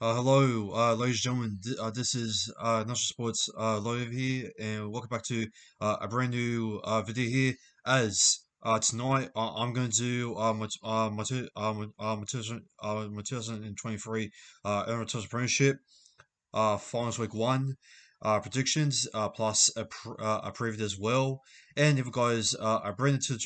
Hello, ladies and gentlemen. This is National Sports Lawyer here, and welcome back to a brand new video here. As tonight, I'm going to do my 2023 NRL Premiership Finals Week 1 predictions, plus a preview as well. And if you guys are brand new to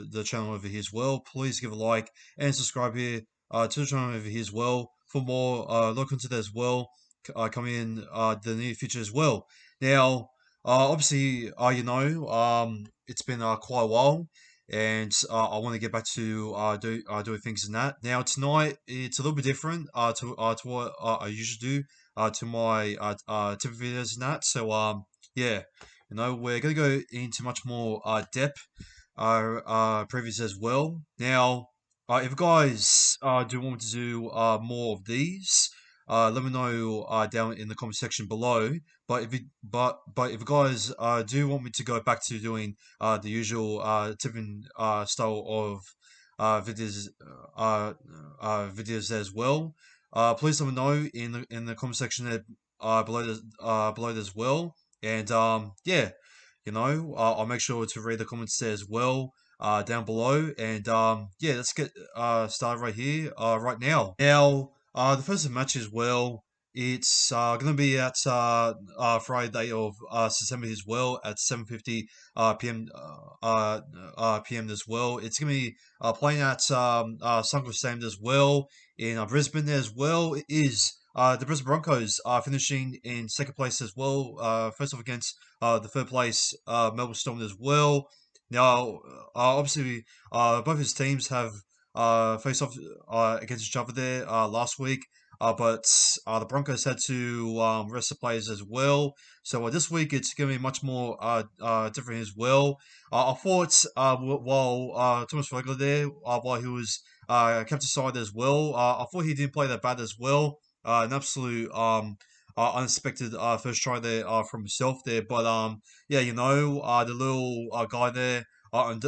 the channel, over here as well. Please give a like and subscribe here to the channel over here as well for more local content as well coming in the near future as well. Now, obviously, it's been quite a while. And I want to get back to doing things in that. Now tonight it's a little bit different to what I usually do to my typical videos and that. So yeah, we're gonna go into much more depth previous as well. Now, if you guys do want me to do more of these, let me know down in the comment section below. But if you guys do want me to go back to doing the usual tipping style of videos videos as well, please let me know in the comment section there below as well. And yeah, I'll make sure to read the comments there as well down below. And yeah, let's get started right here, right now. Now, the first match as well. It's going to be at Friday of September as well at 7:50 p.m. PM as well. It's going to be playing at Suncorp Stadium as well in Brisbane as well. It is the Brisbane Broncos are finishing in second place as well. First off against the third place Melbourne Storm as well. Now, obviously, both his teams have faced off against each other there last week. But the Broncos had to rest the players as well. So this week it's going to be much more different as well. I thought while Thomas Vogler there, while he was kept aside as well, I thought he didn't play that bad as well. An absolute unexpected first try there from himself there. But yeah, the little guy there on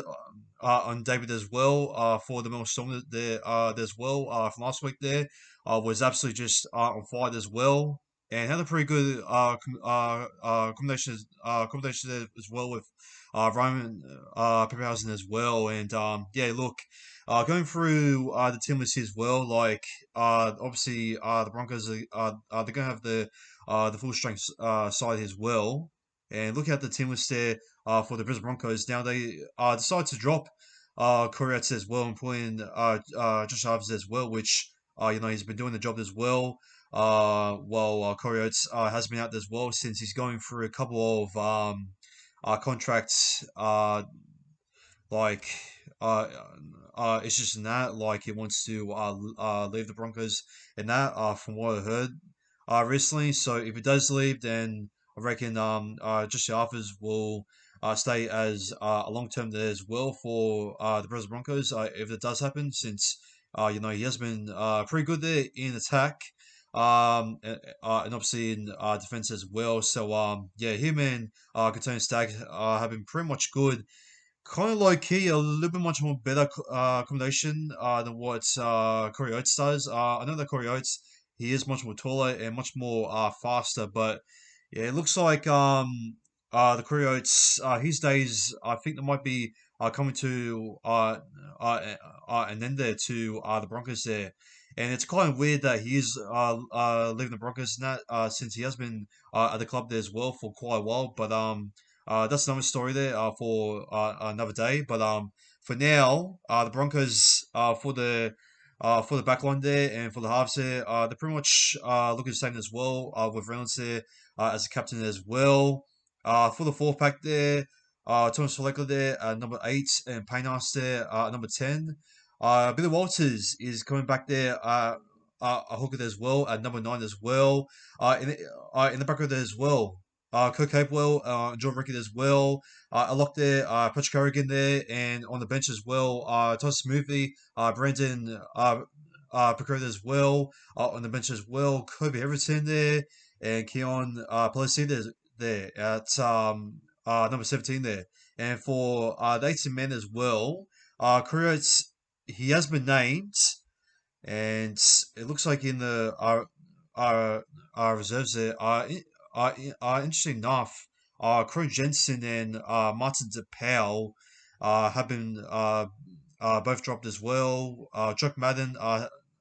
David as well for the Melbourne Storm there as well from last week there was absolutely just on fire as well. And had a pretty good combination there as well with Roman Pappenhausen as well. And yeah, look, going through the team list as well, like obviously the Broncos they're gonna have the full strength side as well. And look at the team list there for the Brisbane Broncos. Now they decided to drop Koretz as well and put in Josh Harvey as well, which he's been doing the job as well. While Koretz has been out as well since he's going through a couple of contracts like uh, it's just in that like he wants to leave the Broncos and that from what I heard recently. So if he does leave, then I reckon Josh Arthurs will stay as a long term there as well for the Brisbane Broncos if it does happen, since he has been pretty good there in attack. And obviously in defense as well. So yeah, him and Katona Stagg have been pretty much good, kind of low key, a little bit much more better combination than what Corey Oates does. I know that Corey Oates, he is much more taller and much more faster, but yeah, it looks like the Corey Oates his days, I think there might be coming to an end there to the Broncos there. And it's kind of weird that he is leaving the Broncos and that since he has been at the club there as well for quite a while. But that's another story there for another day. But for now, the Broncos for the back line there and for the halves there, they're pretty much looking the same as well. With Reynolds there as a captain as well. For the fourth pack there, Thomas Faleka there at number 8 and Paynas there at number 10. Billy Walters is coming back there. A hooker there as well at number 9 as well. In the back row there as well. Kirk Capewell, John Rickett as well. A lock there, Patrick Carrigan there, and on the bench as well, Toss Smoothie, Brandon Pickard as well, on the bench as well, Kobe Everton there, and Keon Pelosi there at number 17 there. And for the 18 men as well, Kuriot's, he has been named, and it looks like in the reserves there interesting enough, Corey Jensen and Martin DePaul have been both dropped as well. Jock Madden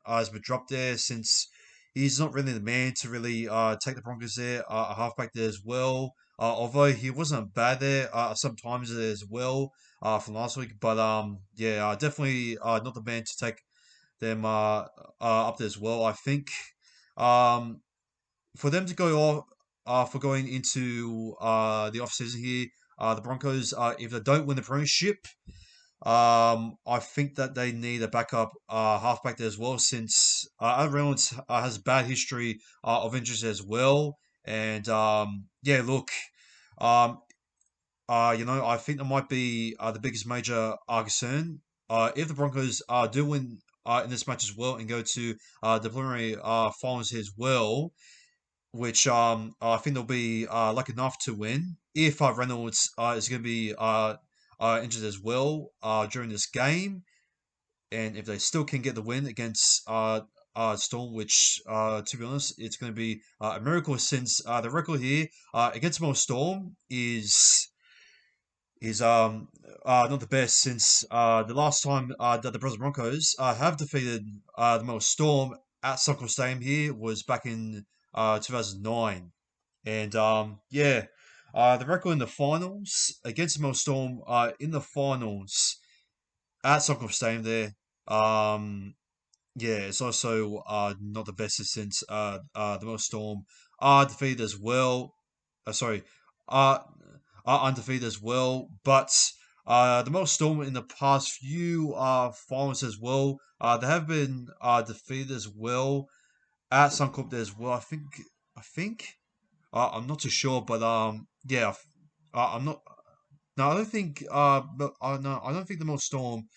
has been dropped there since he's not really the man to really take the Broncos there. A halfback there as well. Although he wasn't bad there sometimes as well from last week, but yeah, definitely not the man to take them up there as well. I think um, for them to go off for going into the off season here, the Broncos, if they don't win the premiership, I think that they need a backup halfback there as well, since Adam Reynolds has a bad history of injuries as well. And yeah, look, um, I think that might be the biggest major concern. If the Broncos do win in this match as well and go to the preliminary finals as well, which I think they'll be lucky enough to win. If Reynolds is going to be injured as well during this game, and if they still can get the win against Storm, which to be honest, it's going to be a miracle since the record here against Mo Storm is not the best since the last time that the Brisbane Broncos have defeated the Melbourne Storm at Suncorp Stadium here was back in 2009. And yeah, the record in the finals against the Melbourne Storm in the finals at Suncorp Stadium there. Um, yeah, it's also not the best since the Melbourne Storm are defeated as well. Sorry, uh, are undefeated as well. But the Melbourne Storm in the past few finals as well, they have been defeated as well at Suncorp there as well. I think. I'm not too sure, but yeah, I'm not. No, I don't think. But no, I don't think the Melbourne Storm,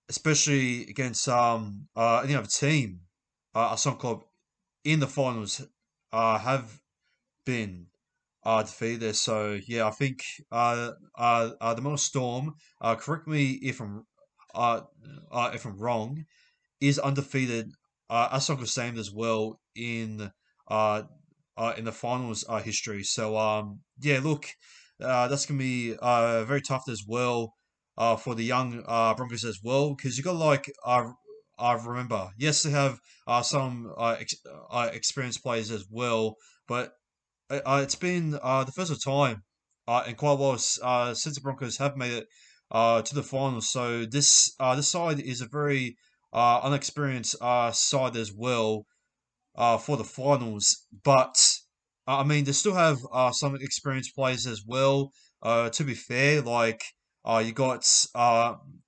especially against any other team, Suncorp in the finals, have been defeated there. So yeah, I think the Melbourne Storm. Correct me uh, if I'm wrong. Is undefeated as Soccer Same as well in the finals history. So yeah, look, that's gonna be very tough as well for the young Broncos as well, because you got like I remember, yes, they have some experienced players as well, but it's been the first time in quite a while since the Broncos have made it to the finals. So this side is a very unexperienced side as well for the finals. But I mean, they still have some experienced players as well. To be fair, like you got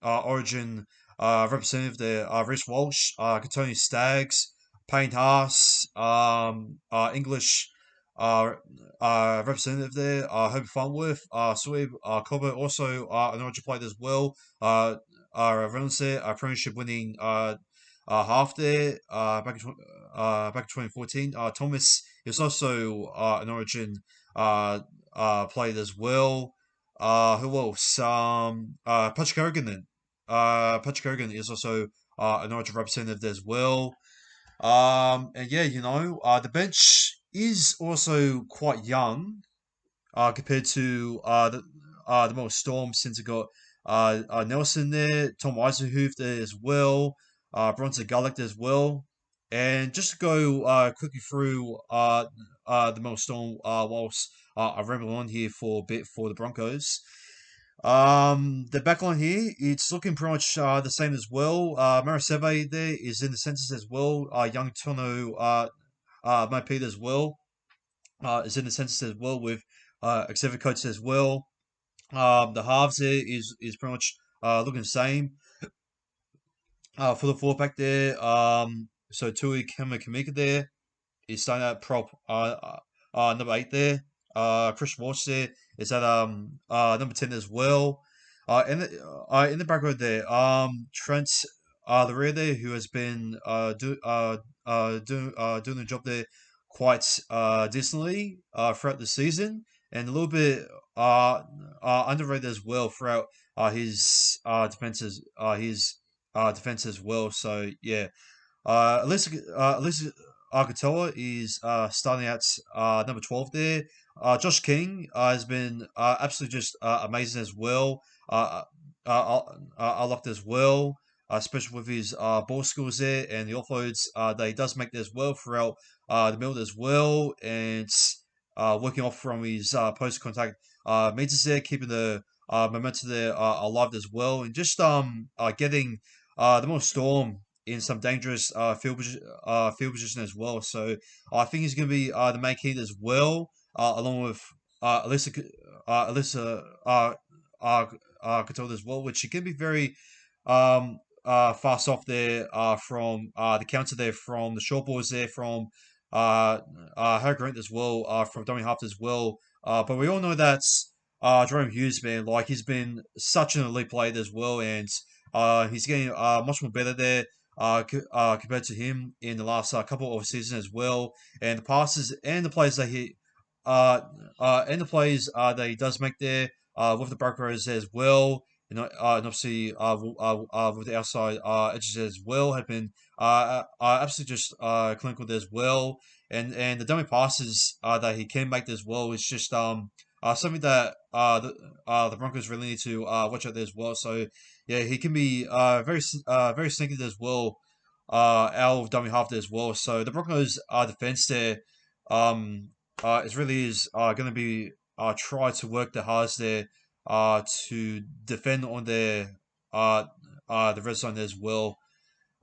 Origin representative there, Rhys Walsh, Katoni Staggs, Payne Haas, English representative there, Hope Farnworth, Sweeb, Cobber, also an Origin player as well. Reynolds there, Premiership winning half there back in 2014. Thomas is also an Origin played as well. Who else? Patrick Hogan then. Patrick Hogan is also an Origin representative as well. And yeah, the bench is also quite young compared to the most Storm, since it got Nelson there, Tom Eisenhuth there as well, Bronson Gullick there as well. And just to go quickly through the most Storm whilst I ramble on here for a bit for the Broncos. The backline here, it's looking pretty much the same as well. Maraseve there is in the census as well. Young Tono Maipita as well is in the census as well with Xavier Coates as well. The halves there is pretty much looking the same. For the four pack there, so Tui Kamika there is starting at prop number 8 there. Chris Walsh there is at number 10 as well. In the background there, Trent the rear there, who has been doing the job there quite decently throughout the season, and a little bit underrated as well throughout his defenses his defense as well. So yeah, Alyssa Arcatoa is starting at number 12 there. Josh King has been absolutely just amazing as well. I liked as well, especially with his ball skills there and the offloads that he does make there as well throughout the middle as well. And working off from his post contact meters there, keeping the momentum there alive as well. And just getting the more storm in some dangerous field position as well. So I think he's going to be the main key as well, along with Alyssa Couture as well, which she can be very fast off there from the counter there from the short balls there from her Grant as well from dummy half as well. But we all know that Jerome Hughes, man, like he's been such an elite player as well, and he's getting much more better there compared to him in the last couple of seasons as well. And the passes and the plays that he and the plays that he does make there with the brokers as well. And obviously with the outside edges as well have been absolutely just clinical there as well. And the dummy passes that he can make as well is just something that the Broncos really need to watch out there as well. So yeah, he can be very sneaky as well. Out of dummy half there as well. So the Broncos defense there, um, it really is going to be try to work the hardest there, to defend on their the red zone as well.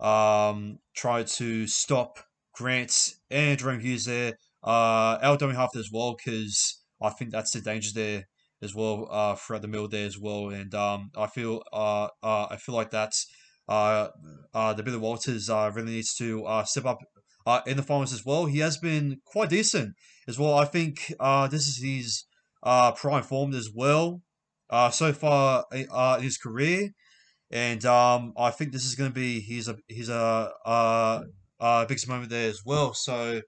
Try to stop Grant and Jerome Hughes there. Out dummy half as well because I think that's the danger there as well throughout the middle there as well. And I feel like that's the Billy Walters really needs to step up in the finals as well. He has been quite decent as well. I think this is his prime form as well so far in his career. And I think this is going to be his biggest moment there as well. So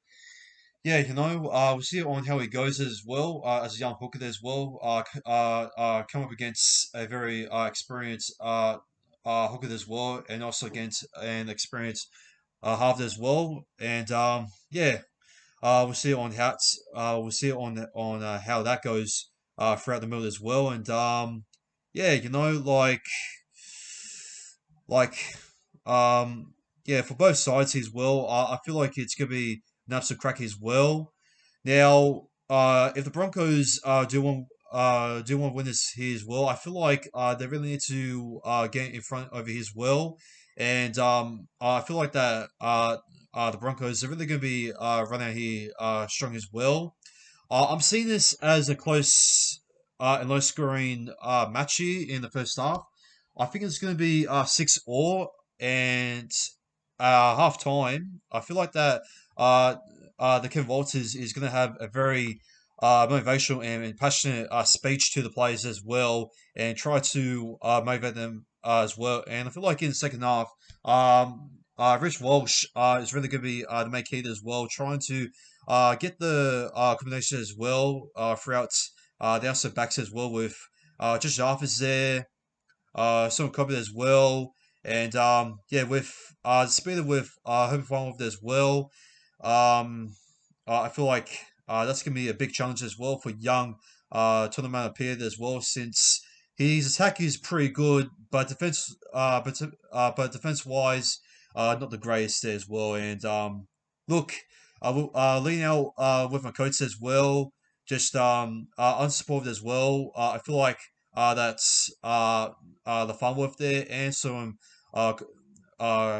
yeah, we'll see on how he goes as well as a young hooker as well. Come up against a very experienced hooker as well, and also against an experienced half as well. And yeah, we'll see on we'll see on how that goes throughout the middle as well. And yeah, like yeah, for both sides as well. I feel like it's gonna be an absolute crack as well. Now, if the Broncos do want to win this here as well, I feel like they really need to get in front over here as well, and I feel like that the Broncos are really going to be running out here strong as well. I'm seeing this as a close and low scoring match here in the first half. I think it's going to be 6-all and half time. I feel like that the Kevin Walters is going to have a very motivational and passionate speech to the players as well and try to motivate them as well. And I feel like in the second half, Rich Walsh is really going to be the main key as well, trying to get the combination as well throughout the outside backs as well with just Jarvis there, some covered as well, and yeah, with speed with home final with as well. Um, I feel like that's gonna be a big challenge as well for young tournament period as well, since his attack is pretty good, but but defense wise, not the greatest there as well. And look, I will lean out with my coach as well, just unsupported as well. I feel like that's the fun with there, and some uh,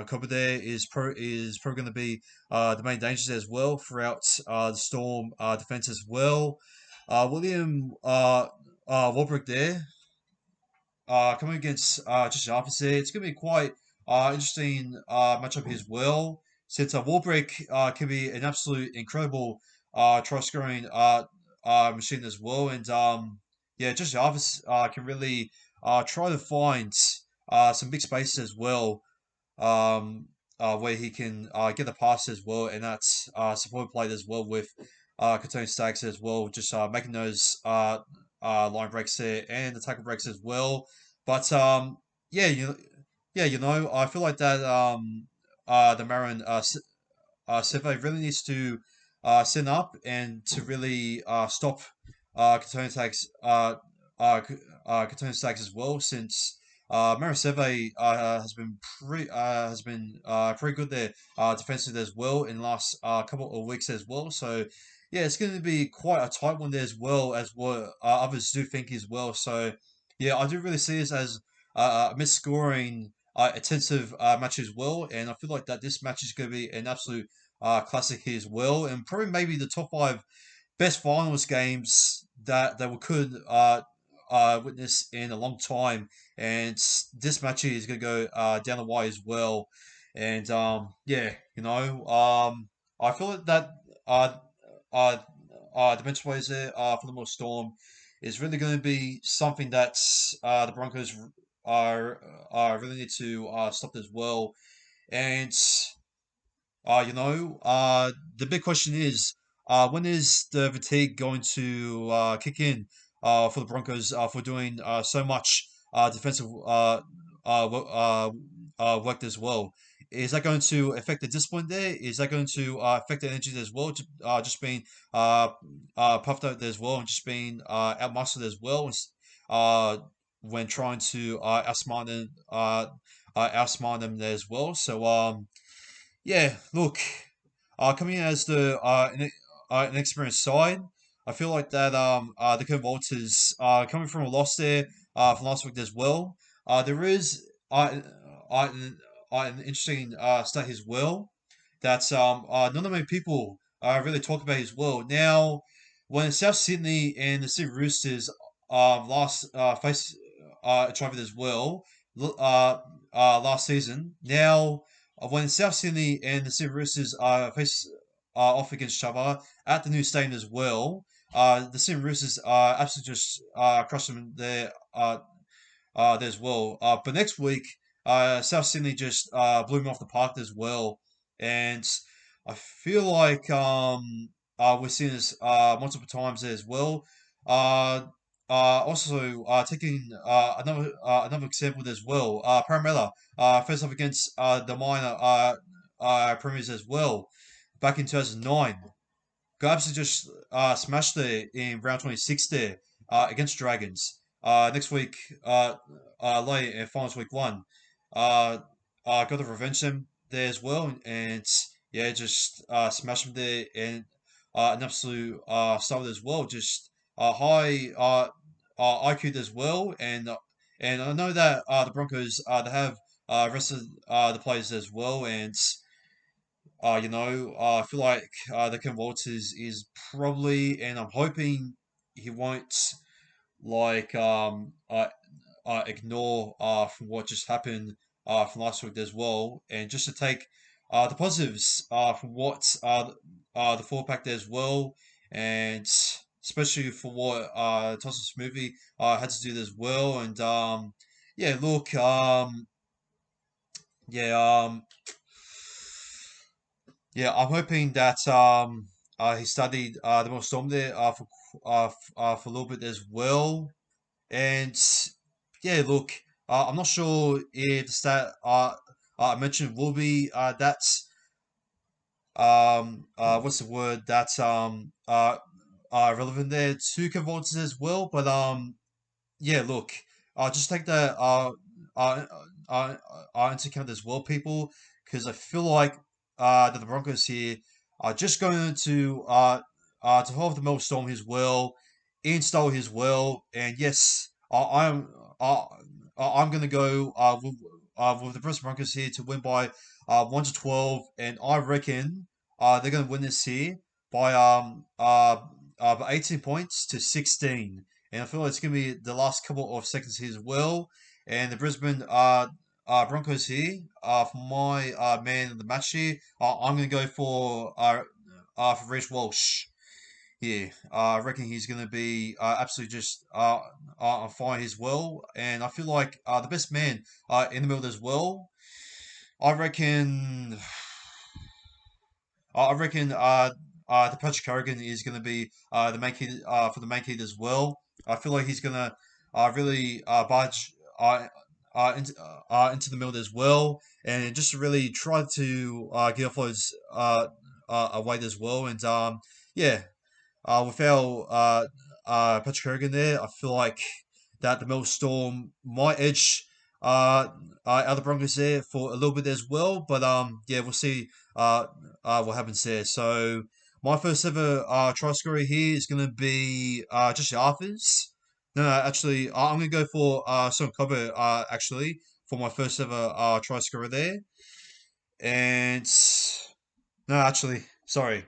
cover there is probably going to be the main dangers as well throughout the Storm defense as well. William Warbrick there coming against just the opposite. It's going to be quite interesting matchup as well, since Warbrick can be an absolute incredible try scoring machine as well, and yeah, just the opposite can really try to find some big spaces as well, where he can get the pass as well, and that's support played as well with Katoni Staggs as well, just making those line breaks there and the tackle breaks as well. But yeah, Yeah, I feel like that the Marin Seve really needs to sit up and to really stop Katona attacks Katona attacks as well, since Marin Seve has been pretty good there defensive as well in the last couple of weeks as well. So yeah, it's going to be quite a tight one there as well as what others do think as well. So yeah, I do really see this as a misscoring intensive match as well, and I feel like that this match is going to be an absolute classic here as well, and probably maybe the top five best finals games that we could witness in a long time. And this match here is going to go down the wire as well. And yeah, I feel like that uh, uh, the benchways there for the most Storm is really going to be something that the Broncos are really need to stop as well. And the big question is, when is the fatigue going to kick in for the Broncos for doing so much defensive work as well? Is that going to affect the discipline there? Is that going to affect the energy as well? Just being uh, puffed out there as well, and just being outmuscled as well, uh, when trying to outsmart them there as well. So yeah, look, coming in as an experienced side, I feel like that the Walters coming from a loss there from last week as well. There is uh, an interesting stat as well that not that many people really talk about as well. Now, when South Sydney and the Sydney Roosters last faced each other as well last season. Now, when South Sydney and the Sydney Roosters face off against each other at the new stadium as well, the Sydney Roosters absolutely just crushed them there as well. But next week, South Sydney just blew me off the park as well, and I feel like we're seeing this multiple times there as well. Uh, also, taking another example as well, Parramatta faced off against the minor premiers as well back in 2009. Gabs just smashed there in round 26 there against Dragons. Next week, late in finals week one, uh, got to revenge them there as well, and yeah, just smashed them there in an absolute style as well. Just high IQ as well, and I know that the Broncos they have rested the players as well, and I feel like the Ken Walters is probably, and I'm hoping he won't like ignore from what just happened from last week as well, and just to take the positives from what the four pack there as well, and especially for what Tossa Smoothie had to do as well, and yeah, look, yeah, yeah, I'm hoping that he studied the most storm there for a little bit as well, and yeah, look, I'm not sure if the stat I mentioned will be that's what's the word that's relevant there to converters as well, but yeah, look, just take that uh, uh, into account as well, people, because I feel like that the Broncos here are just going to hold the Mel Storm as well, install his well, and yes, uh, I'm going to go with the Brisbane Broncos here to win by 1-12, and I reckon they're going to win this here by by 18 points to 16. And I feel like it's going to be the last couple of seconds here as well. And the Brisbane Broncos here, for my man of the match here, I'm going to go for Reece Walsh. Yeah, I reckon he's going to be absolutely just on fire as well. And I feel like the best man in the middle as well. I reckon the Patrick Carrigan is going to be the main key for the main key as well. I feel like he's going to really barge. into the middle as well, and just really try to get off those weight as well. And yeah, without Patrick Hogan there, I feel like that the Melbourne Storm might edge out of the Broncos there for a little bit as well. But yeah, we'll see what happens there. So my first ever try scorer here is going to be Josh Arthurs. No, actually, I'm going to go for Son Cobo actually for my first ever try scorer there. And no, actually, sorry.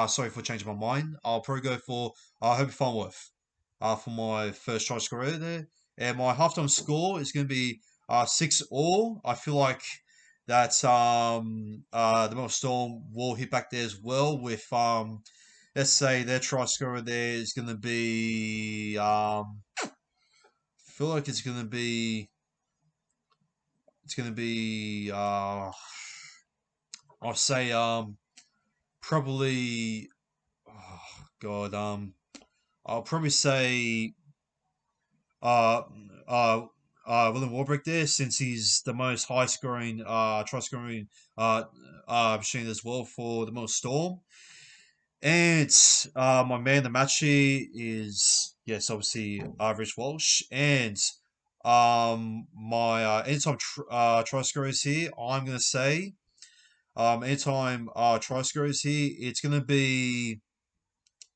Sorry for changing my mind. I'll probably go for Herbie Farnworth for my first try scorer there. And my halftime score is going to be 6-all. I feel like that the Melbourne Storm will hit back there as well with let's say their try scorer there is going to be I feel like it's going to be I'll say probably oh God I'll probably say uh, uh, William Warbrick there, since he's the most high scoring, try scoring machine as well for the most Storm. And my man, the match here is, yes, obviously, Rich Walsh. And my anytime try scorers here, I'm going to say, anytime try scorers here, it's going to be,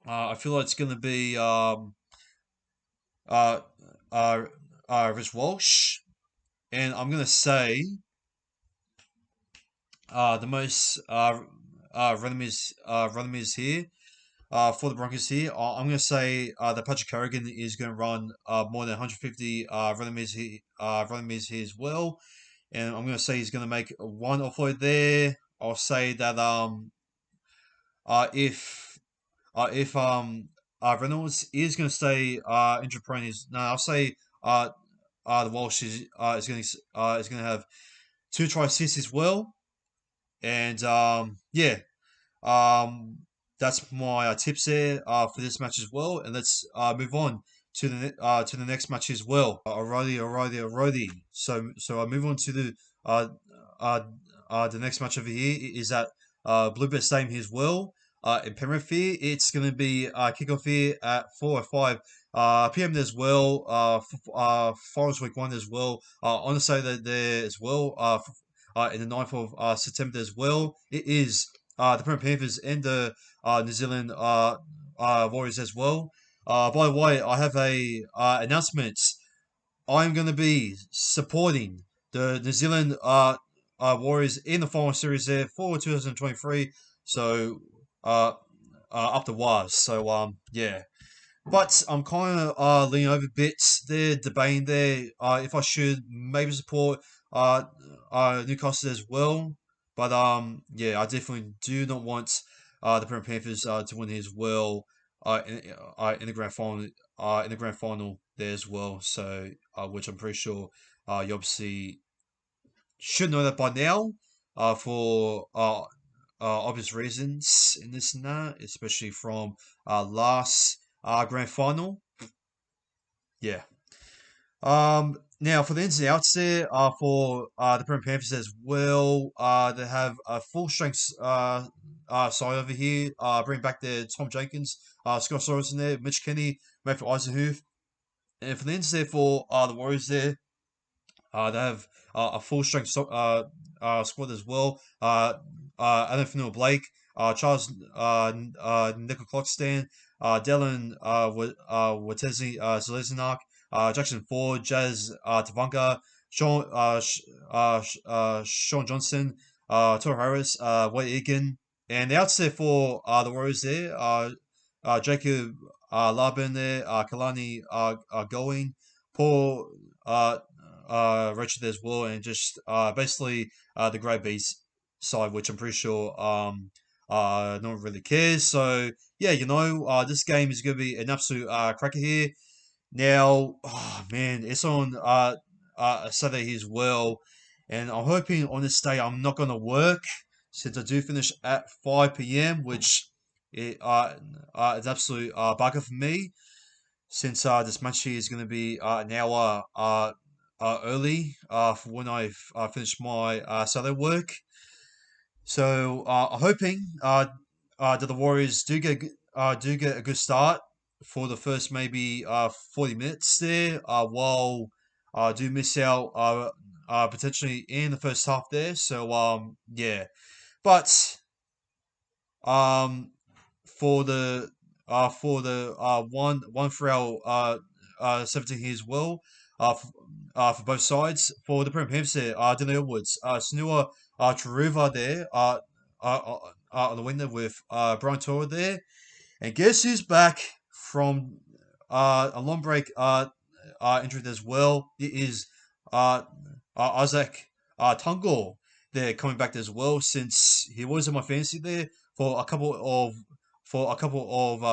I feel like it's going to be uh, uh, Rich Walsh, and I'm gonna say the most run is here for the Broncos here. I'm gonna say that Patrick Carrigan is gonna run more than 150 run here as well, and I'm gonna say he's gonna make one offload there. I'll say that if Reynolds is gonna stay injury prone, is no, I'll say the Walsh is gonna have two try assists as well. And yeah, um, that's my tips there for this match as well. And let's move on to the next match as well. Alrighty. So I move on to uh, uh, the next match over here is at Bluebird Stadium here as well. In Penrith here, it's going to be kickoff here at 4:05 p.m. as well. Finals week one as well. On the Saturday there as well. In the 9th of September as well. It is the Penrith Panthers and the New Zealand Warriors as well. By the way, I have a announcement. I'm going to be supporting the New Zealand Warriors in the final series there for 2023. So up the wires. So yeah. But I'm kind of leaning over bits there, debating there if I should maybe support uh, Newcastle as well. But yeah, I definitely do not want the Penrith Panthers to win as well in the grand final there as well. So which I'm pretty sure you obviously should know that by now for obvious reasons in this and that, especially from last grand final. Yeah. Now for the ins and outs there, for the Penrith Panthers as well, they have a full strength side over here. Bring back their Tom Jenkins, Scott Sorensen there, Mitch Kenny, Matthew Eisenhuth, and for the ins there for the Warriors there, they have a full strength squad as well. Adam Fanua Blake, Charles Nickel Clockstan, Dylan Watesi Zelezinak, Jackson Ford, Jazz Tavanka, Sean Johnson, Tor Harris, Wade Egan, and the outs there for the Warriors there, Jacob Laban there, Kalani Going, Paul Richard as well, and just basically the Grey Beast side, which I'm pretty sure no one really cares. So yeah, this game is going to be an absolute cracker here. Now, oh man, it's on a Saturday as well, and I'm hoping on this day I'm not going to work since I do finish at 5 p.m., which is absolute bugger for me since this match here is going to be an hour early for when I've finished my Saturday work. So I'm hoping that the Warriors do get a good start for the first maybe 40 minutes there. While do miss out potentially in the first half there. So yeah, but um for the one for our 17 here as well. For both sides for the Premiership, Dylan Edwards, Snua, Taruva there, on the winner with Brian Tora there, and guess who's back from a long break injured as well? It is uh, Isaac Tungle there coming back as well since he was in my fantasy there for a couple of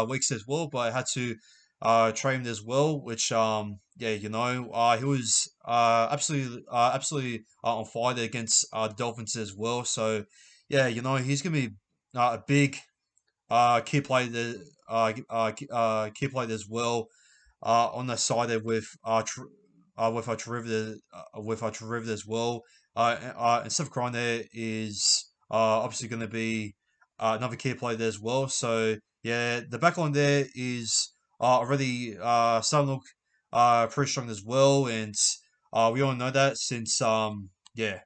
weeks as well, but I had to trade him as well, which yeah, he was absolutely on fire there against the Dolphins as well. So yeah, he's gonna be a big key player there, key player as well on the side there with our derivative as well. And Steph Curry there is obviously going to be another key player there as well. So yeah, the back line there is already starting to look pretty strong as well, and we all know that since yeah,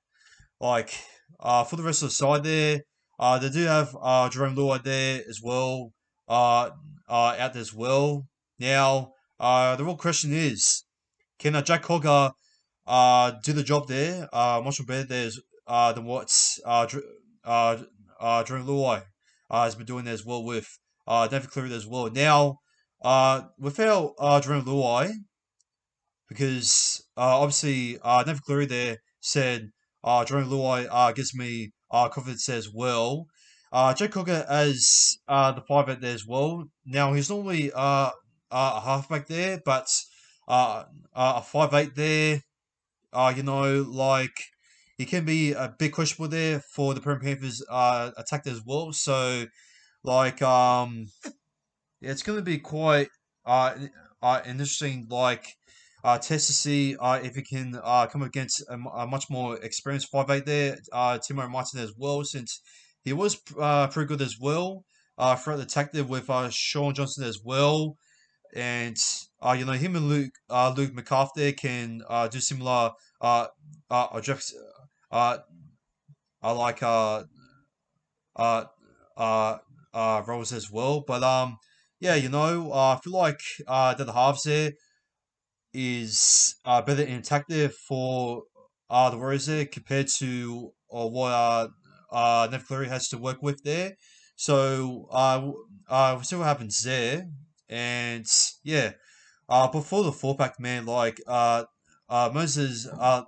like for the rest of the side there, they do have Jerome Luai there as well, out there as well. Now, the real question is, can Jack Cogger do the job there? Much more better there than what Jerome Luai has been doing as well with David Cleary as well. Now, without Jerome Luai, because obviously David Cleary there said Jerome Luai gives me confidence as well. Joe Cocker as the 5'8" there as well. Now he's normally a halfback there, but a 5'8" there, like he can be a big questionable there for the Penrith Panthers attack as well. So like yeah, it's going to be quite interesting, like test to see if he can come against a much more experienced 5'8" there, Timo Martin as well, since he was pretty good as well throughout the attack there with Sean Johnson as well, and him and Luke McCarthy can do similar objects, uh, like uh, uh, roles as well. But yeah, I feel like that the halves there is better in attack there for the Warriors there compared to what Nev Cleary has to work with there. So we'll see what happens there. And yeah, before the four pack, man, like Moses the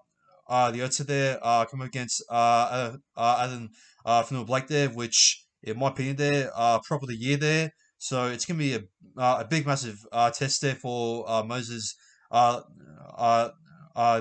Otsa there coming against Adam Fanua Blake there, which in my opinion there probably the year there. So it's gonna be a big massive test there for Moses uh uh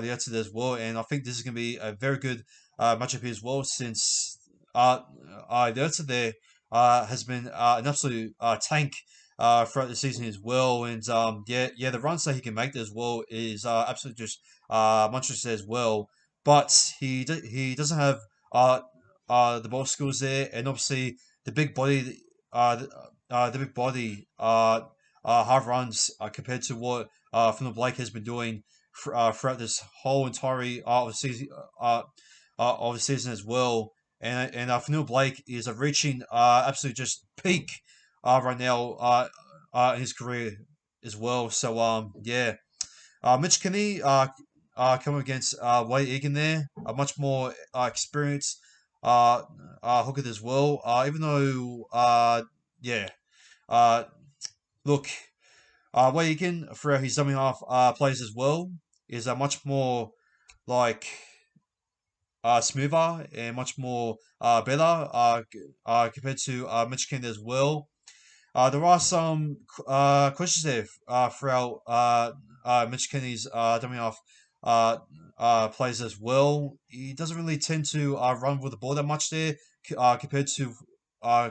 the Otsa as well, and I think this is gonna be a very good matchup here as well since the Otsa there has been an absolute tank throughout the season as well. And yeah, the runs that he can make as well is absolutely just monstrous as well. But he doesn't have the ball skills there, and obviously the big body, the big body hard runs compared to what Philip Blake has been doing throughout this whole entire of the season as well. And Fanua Blake is reaching absolutely just peak right now in his career as well. So yeah, Mitch Kinney coming against Wade Egan there, a much more experienced hooker as well. Even though yeah, uh, look, Wade Egan throughout his dummy half plays as well is a much more like smoother and much more better compared to Mitch Kinney as well. There are some questions there throughout Mitch Kenny's dummy off plays as well. He doesn't really tend to run with the ball that much there compared to Way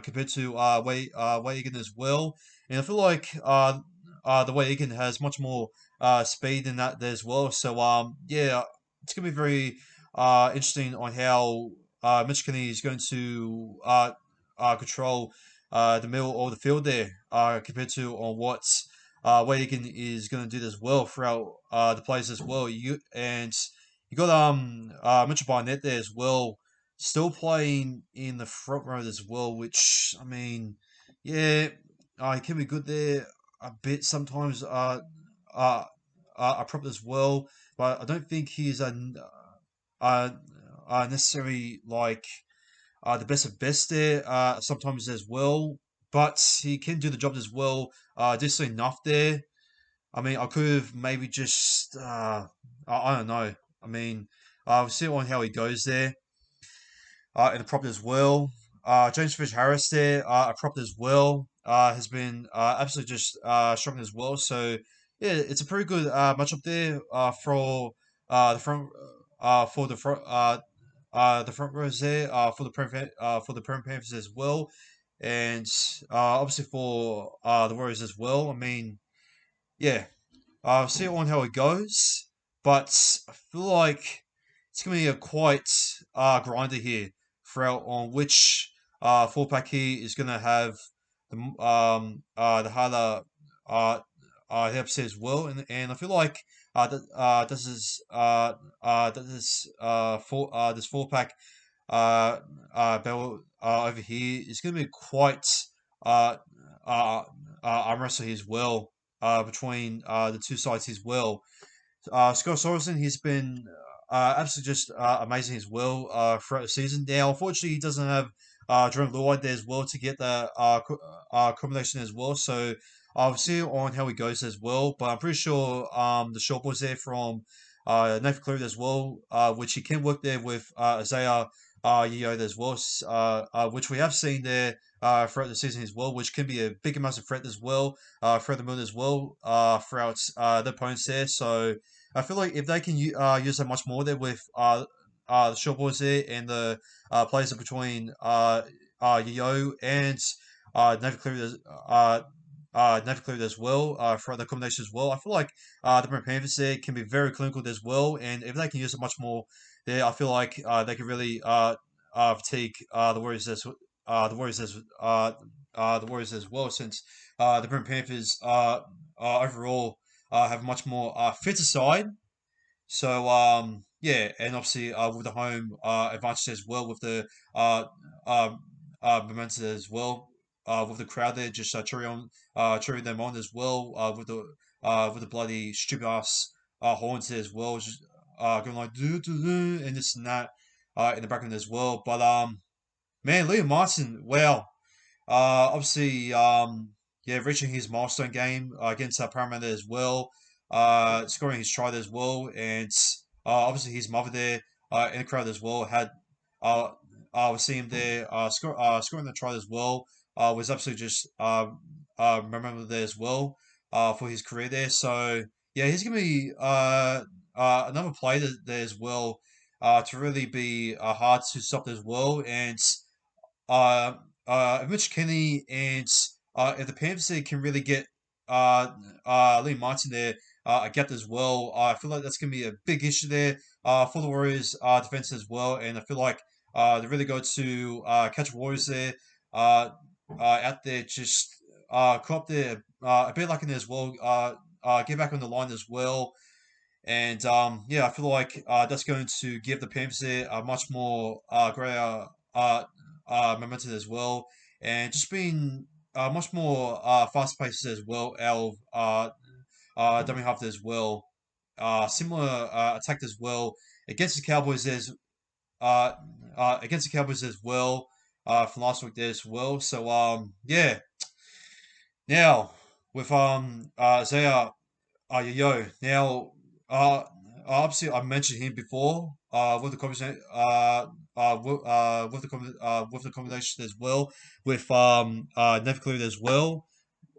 Egan as well. And I feel like the Way Egan has much more speed in that there as well. So yeah, it's gonna be very interesting on how Mitch Kenny is going to control the middle of the field there compared to on what Wagan is going to do as well throughout the plays as well. You got Mitchell Barnett there as well, still playing in the front row as well, which I mean, yeah, he can be good there a bit sometimes. A prop as well, but I don't think he's uh, necessarily like the best of best there. Sometimes as well, but he can do the job as well. Decently enough there. I mean, I could have maybe just I don't know. I mean, we'll see on how he goes there in the prop as well. James Fish Harris there, a prop as well, has been absolutely just strong as well. So yeah, it's a pretty good matchup there for the front for the front rows there for the Prem Panthers as well, and obviously for the Warriors as well. I mean, yeah, see on how it goes, but I feel like it's going to be a quite grinder here throughout on which full pack he is going to have the harder episode as well, and I feel like this four pack battle over here is going to be quite uh, uh, arm wrestle here as well between the two sides as well. Scott Sorensen, he's been absolutely just amazing as well throughout the season. Now, unfortunately, he doesn't have Jerome Lloyd there as well to get the combination as well. So I'll see on how he goes as well. But I'm pretty sure the short boys there from Nathan Cleary as well, which he can work there with Isaiah Yeo as well, which we have seen there throughout the season as well, which can be a big massive threat as well throughout the middle as well throughout the opponents there. So I feel like if they can use that much more there with the short boys there and the players in between Yo and Navy Cleary Navy Cleary as well for the combination as well. I feel like the Brent Panthers there can be very clinical as well, and if they can use it much more there, I feel like they can really fatigue the Warriors as the Warriors as the Warriors as well, since the Brent Panthers overall have a much more fitter side. So yeah, and obviously with the home advantage as well, with the uh, um momentum as well, with the crowd there just cheering them on as well, with the bloody stupid ass horns there as well, just going like do do do and this and that in the background as well. But man, Liam Martin, wow. Obviously, yeah, reaching his milestone game against Parramatta as well, scoring his try there as well, and obviously his mother there in the crowd as well had uh, was seeing him there scoring the try as well. Was absolutely just memorable there as well for his career there. So yeah, he's gonna be another player there as well to really be hard to stop as well, and uh, Mitch Kenny and if the Panthers there can really get uh, Lee Martin there a gap as well, I feel like that's going to be a big issue there for the Warriors defense as well. And I feel like they really go to catch Warriors there out there, just cop there a bit like in there as well. Get back on the line as well. And yeah, I feel like that's going to give the Panthers there a much more greater momentum as well, and just being much more fast paced as well. Out of dummy half as well, similar attack as well against the Cowboys. There's against the Cowboys as well from last week there as well. So yeah, now with Isaiah yo. Now, obviously, I mentioned him before. With the conversation, with the combination as well, with Nev Cleary as well.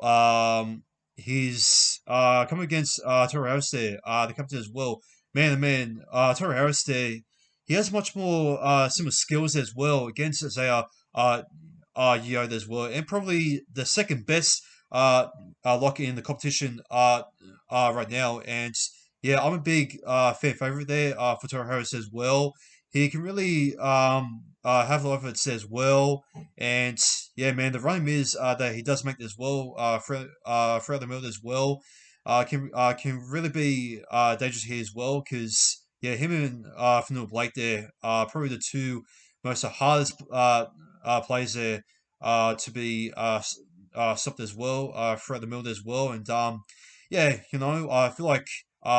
Um, he's coming against Toro Harris there, the captain as well. Man, oh man, Toro Harris there. He has much more similar skills as well against Isaiah Yo as well, and probably the second best lock in the competition right now. And yeah, I'm a big fan favorite there for Toru Harris as well. He can really have a lot of it as well. And yeah, man, the running is that he does make as well throughout the middle as well. Can really be dangerous here as well because yeah, him and Fanua Blake there are probably the two most hardest players there to be stopped as well throughout the middle as well. And yeah, I feel like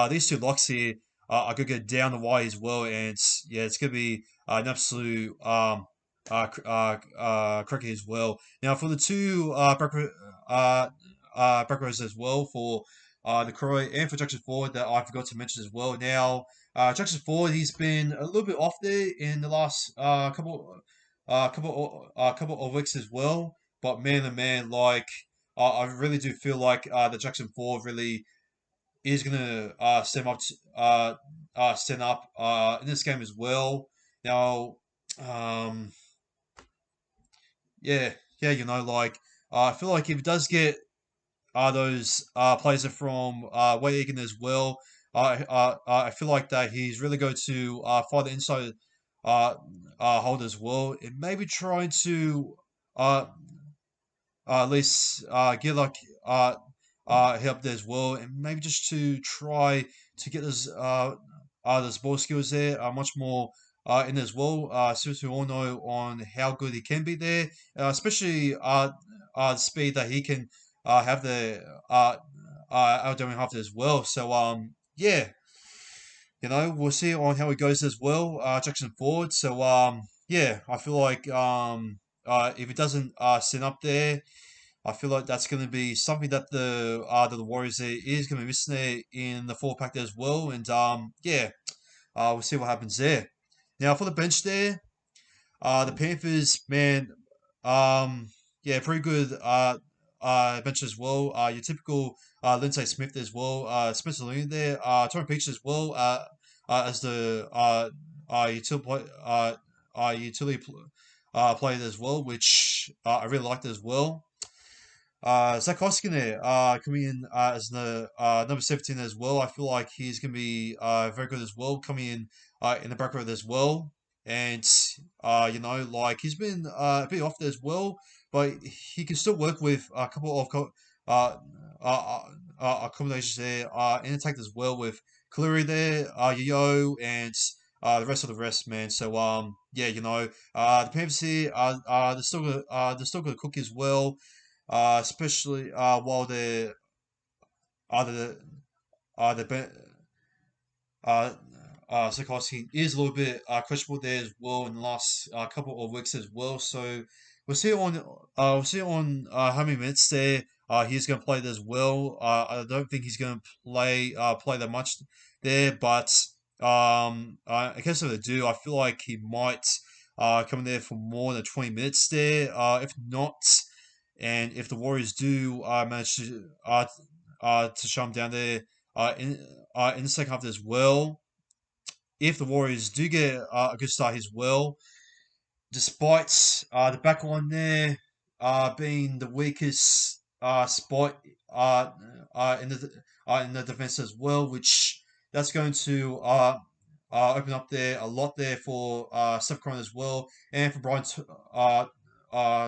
these two locks here are going to go down the wire as well. And yeah, it's going to be an absolute cricket as well. Now for the two back rows as well for the Croy and for Jackson Ford that I forgot to mention as well. Now Jackson Ford, he's been a little bit off there in the last couple of weeks as well. But man, oh man, like I really do feel like the Jackson Ford really is gonna stand up in this game as well. Now, um, yeah, yeah, like I feel like if it does get those players are from Wade Egan as well. I feel like that he's really going to find the inside hold as well. It may be trying to uh, at least get like help there as well, and maybe just to try to get those ball skills there much more in as well. Since we all know on how good he can be there, especially the speed that he can have the outdoing half as well. So yeah, we'll see on how it goes as well. Jackson Ford. So yeah, I feel like if it doesn't sit up there. I feel like that's going to be something that the Warriors there is going to be missing there in the four pack there as well. And yeah, we'll see what happens there. Now for the bench there, the Panthers, man, um, yeah, pretty good bench as well. Your typical Lindsay Smith as well. Spencer Looney there. Tony Peach as well. As the utility player as well, which I really liked as well. Zach Hoskinen coming in as the number 17 as well. I feel like he's going to be very good as well, coming in the back row as well. And, like he's been a bit off there as well, but he can still work with a couple of accommodations there in attack as well with Cleary there, Yo, and the rest of the rest, man. So, yeah, the Panthers here they're still going to cook as well especially while the the uh, Sikorsky is a little bit questionable there as well in the last couple of weeks as well. So we'll see on how many minutes there he's going to play as well. I don't think he's going to play that much there, but in case of the do, I feel like he might come in there for more than 20 minutes there. If not, and if the Warriors do manage to shut him down there in the second half as well, if the Warriors do get a good start as well, despite the back line there being the weakest spot in the defense as well, which that's going to open up there a lot there for Steph Curry as well, and for Brian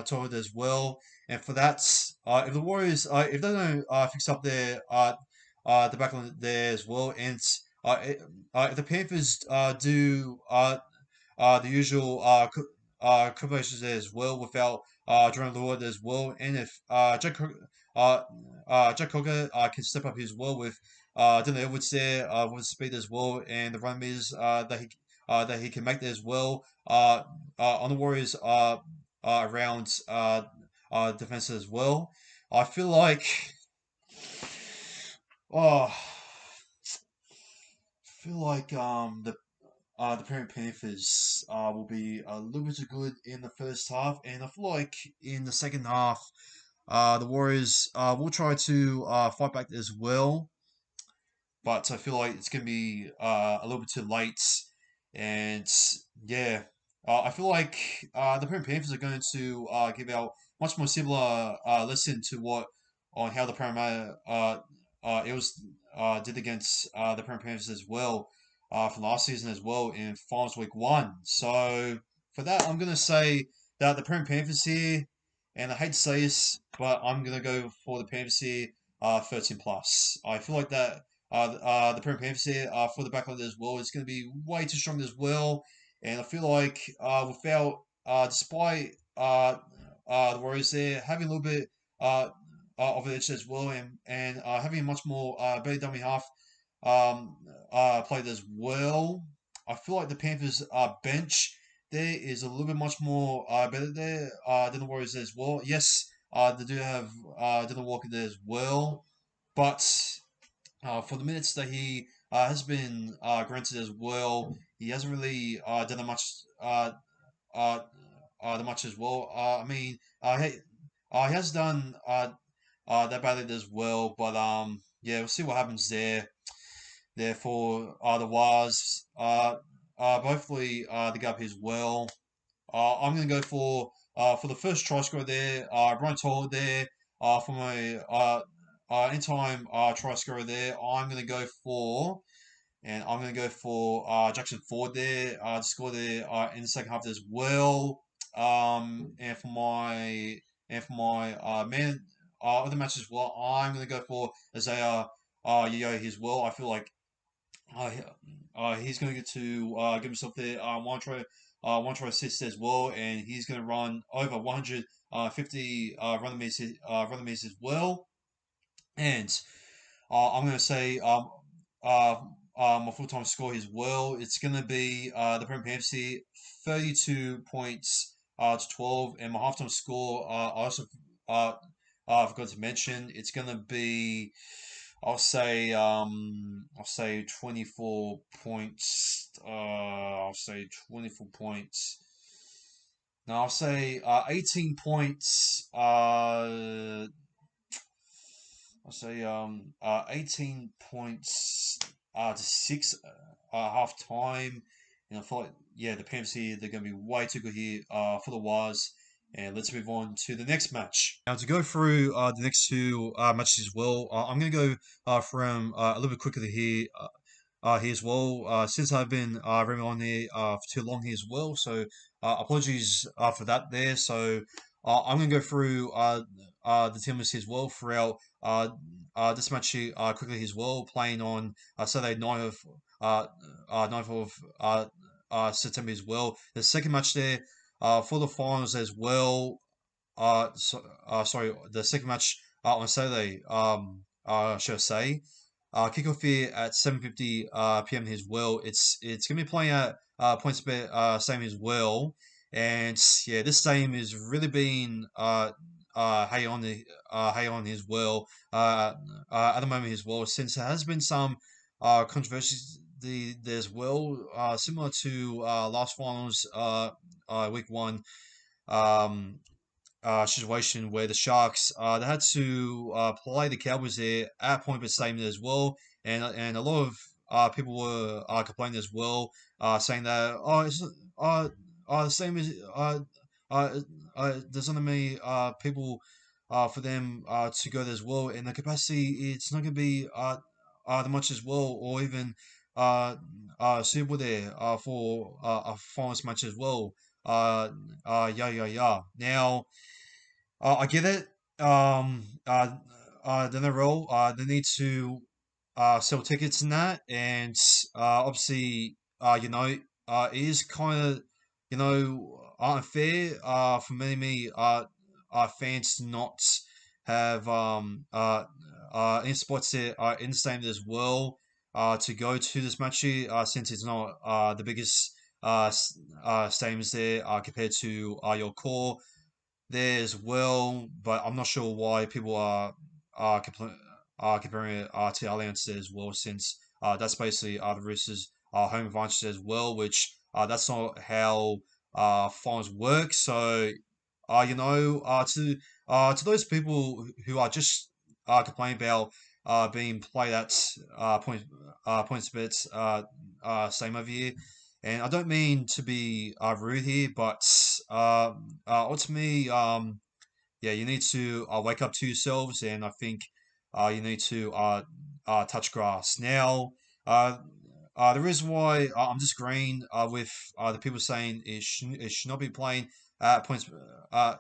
Torrid as well. And for that, if the Warriors, if they don't fix up their the back line there as well, and if the Panthers do the usual combinations there as well without Jerome Lord as well. And if Jack Coker can step up as well with Dylan Edwards there with speed as well and the run meters that he can make there as well on the Warriors around defense as well. I feel like oh, the Parent Panthers will be a little bit too good in the first half, and I feel like in the second half, the Warriors will try to fight back as well, but I feel like it's going to be a little bit too late, and yeah, I feel like the Parent Panthers are going to give out much more similar lesson to what on how the Parramatta it was did against the Parramatta Panthers as well from last season as well in finals week one. So for that, I'm gonna say that the Parramatta Panthers here, and I hate to say this, but I'm gonna go for the Panthers here, 13 plus. I feel like that the Parramatta Panthers here for the backline as well is gonna be way too strong as well, and I feel like without despite the Warriors there having a little bit uh, of an edge as well, and having a much more better dummy half played as well. I feel like the Panthers bench there is a little bit much more better there than the Warriors as well. Yes, they do have Dylan Walker there as well, but for the minutes that he has been granted as well, he hasn't really done that much uh, that much as well. He has done that badly as well, but yeah, we'll see what happens there. Therefore, the Wars, hopefully they get up as well. I'm gonna go for the first try scorer there, Brian Toll there. For my anytime try scorer there, I'm gonna go for Jackson Ford there to score there in the second half as well. And for my man other match as well, I'm gonna go for Isaiah Yo as well. I feel like uh, he's going to get to give himself there one try assist as well, and he's going to run over 150 run the meters as well. And I'm going to say uh, my full time score as well. It's going to be the Premier FC 32 points to 12, and my halftime score. I also uh, forgot to mention it's going to be. I'll say 24 points. I'll say 24 points. No, I'll say 18 points. I'll say 18 points to 6 half time. And I feel like, yeah, the Panthers here, they're going to be way too good here for the Wars. And let's move on to the next match. Now, to go through the next two matches as well, I'm going to go from a little bit quicker here. Here as well, since I've been running on here for too long here as well, so apologies for that there. So I'm going to go through the team list as well throughout this match here quickly as well, playing on Saturday 9th of September as well. The second match there for the finals as well. Sorry, the second match on Saturday. Should I say? Kickoff here at 7:50 p.m. as well. It's gonna be playing at points bet same as well, and yeah, this stadium is really being hay on as well at the moment as well, since there has been some controversies there as well, similar to last finals week one. Um, Situation where the Sharks they had to play the Cowboys there at Point Bet Stadium as well, and a lot of people were complaining as well, saying that the same as uh, there's not many people for them to go there as well, and the capacity it's not going to be that much as well, or even suitable there for a finals match as well. Yeah, yeah, yeah. Now. I get it. The NRL, they need to sell tickets and that, and obviously, it is kind of, unfair for many fans to not have any spots there in the stadium as well to go to this match here, since it's not the biggest stadiums there compared to your core there as well, but I'm not sure why people are comparing it to Alliance there as well, since that's basically the Roosters' home advantage as well, which that's not how finals work. So, to those people who are just complaining about being played at points bets same over here. And I don't mean to be rude here, but ultimately, yeah, you need to wake up to yourselves, and I think you need to touch grass. Now, uh, the reason why I'm disagreeing with the people saying it should not be playing at points at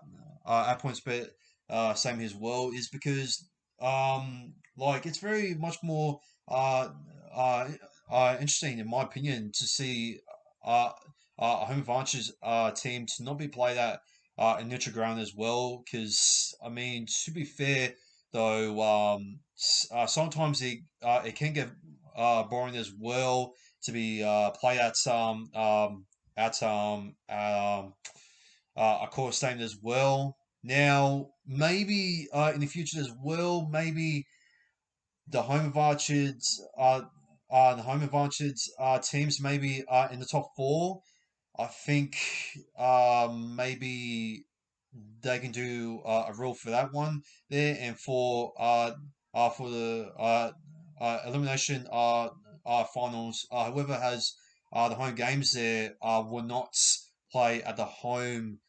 points, but same as well is because like it's very much more uh, uh, interesting in my opinion to see uh, a home advantage team to not be played at in neutral ground as well. Because I mean, to be fair, though, sometimes it can get boring as well to be played at a core stadium as well. Now, maybe in the future as well, maybe the home advantage teams maybe in the top four. I think maybe they can do a rule for that one there, and for the elimination finals, whoever has the home games there will not play at the home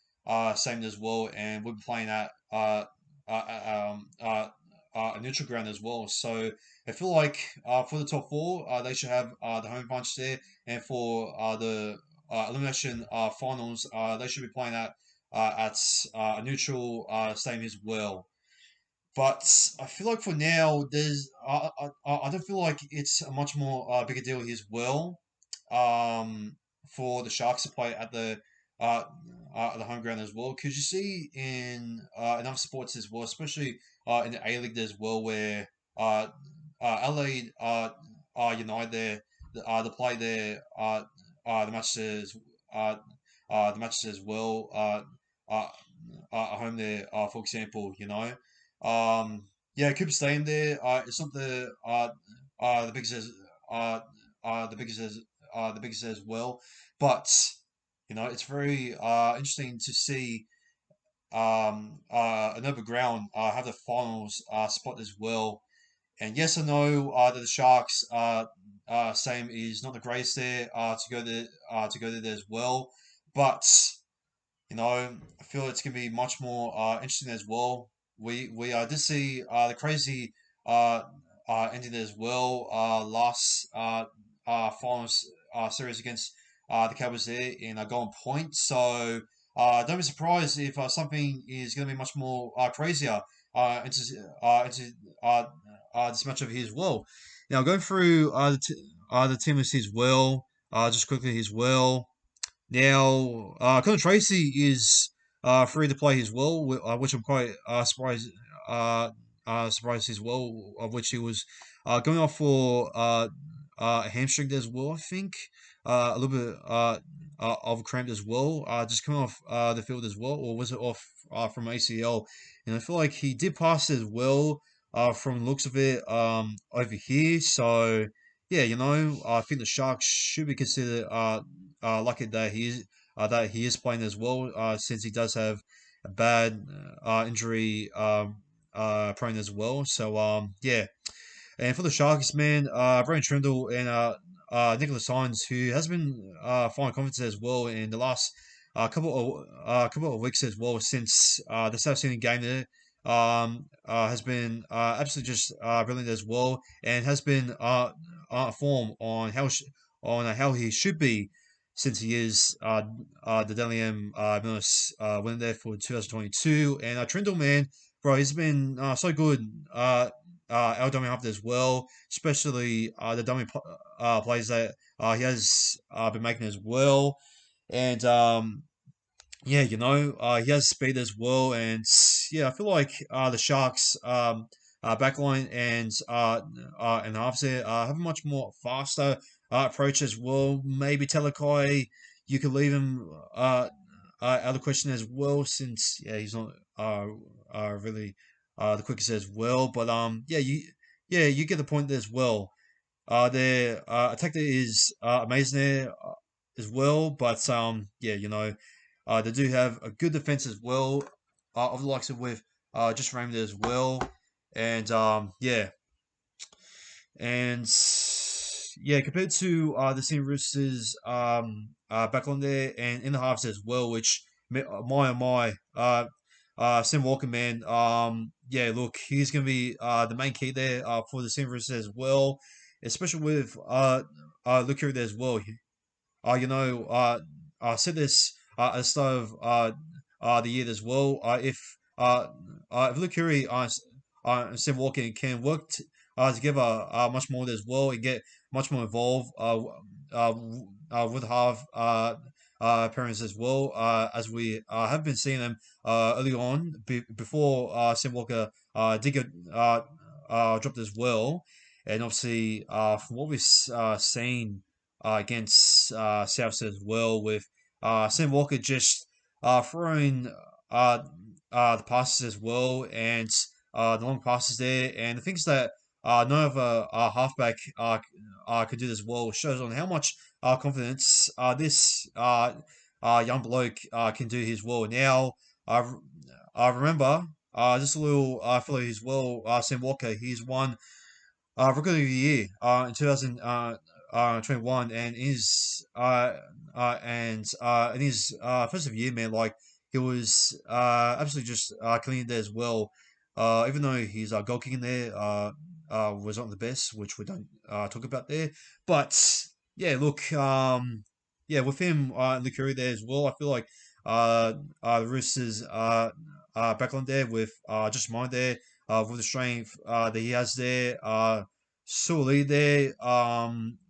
same as well, and we'll be playing at a neutral ground as well. So I feel like for the top four, they should have the home bunch there, and for the elimination finals, they should be playing at a neutral stadium as well. But I feel like for now, I don't feel like it's a much more bigger deal here as well. For the Sharks to play uh, at the home ground as well, because you see in other sports as well, especially in the A League as well, where LA United there, the play there, the matches, uh, the matches as well, uh, at home there, for example, yeah, Cooper Stadium there. It's not the biggest as the biggest as the biggest as well, but it's very interesting to see another ground have the finals spot as well. And yes, I know that the Sharks same is not the greatest there to go there as well, but I feel it's going to be much more interesting as well. We did see the crazy ending as well last finals series against the Cowboys there in a Golden Point. So don't be surprised if something is going to be much more crazier into this matchup here as well. Now going through the team list as well, just quickly as well. Now, Connor Tracy is free to play as well, which I'm quite surprised as well, of which he was going off for a hamstring as well, I think. A little bit of cramped as well, just coming off the field as well, or was it off from ACL? And I feel like he did pass as well from the looks of it over here. So, yeah, I think the Sharks should be considered lucky that he is playing as well, since he does have a bad injury prone as well. So yeah, and for the Sharks, man, Brian Trindle and Nicholas Hines, who has been finding confidence as well in the last couple of weeks as well since the South Sydney game there. Has been absolutely just brilliant as well, and has been form on how he should be since he is the Dally M Millis winner there for 2022. And Trindle, man, bro, he's been so good. Our dummy half as well, especially the dummy plays that he has been making as well. And yeah, he has speed as well, and yeah, I feel like the Sharks backline and halves there have a much more faster approach as well. Maybe Talakai, you could leave him out of the question as well, since yeah, he's not really the quickest as well. But yeah, you get the point there as well. Their attack there is amazing there as well, but yeah, they do have a good defense as well, of the likes of with just Raymond as well, and yeah, and yeah, compared to the Sydney Roosters back on there and in the halves as well, which my oh my, Sam Walker, man. Yeah, look, he's gonna be the main key there for the Timbers as well, especially with Luke there as well. You know, I said this at the start of the year as well. If Luke Curry and Sam Walker can work together much more as well and get much more involved with half appearance as well as we have been seeing them early on before Sam Walker did get dropped as well. And obviously, from what we've seen against South as well, with Sam Walker just throwing uh, the passes as well and the long passes there, and the things that none of halfback could do as well shows on how much confidence this young bloke can do his well. Now, I remember just a little fellow as well, Sam Walker. He's won Rookie of the Year in 2021, and in his first of year, man, like he was absolutely just clean there as well. Even though his goal kicking there was not the best, which we don't talk about there, but yeah, look, yeah, with him in the career there as well, I feel like the Roosters back on there with just mind there with the strength that he has there. Sully there,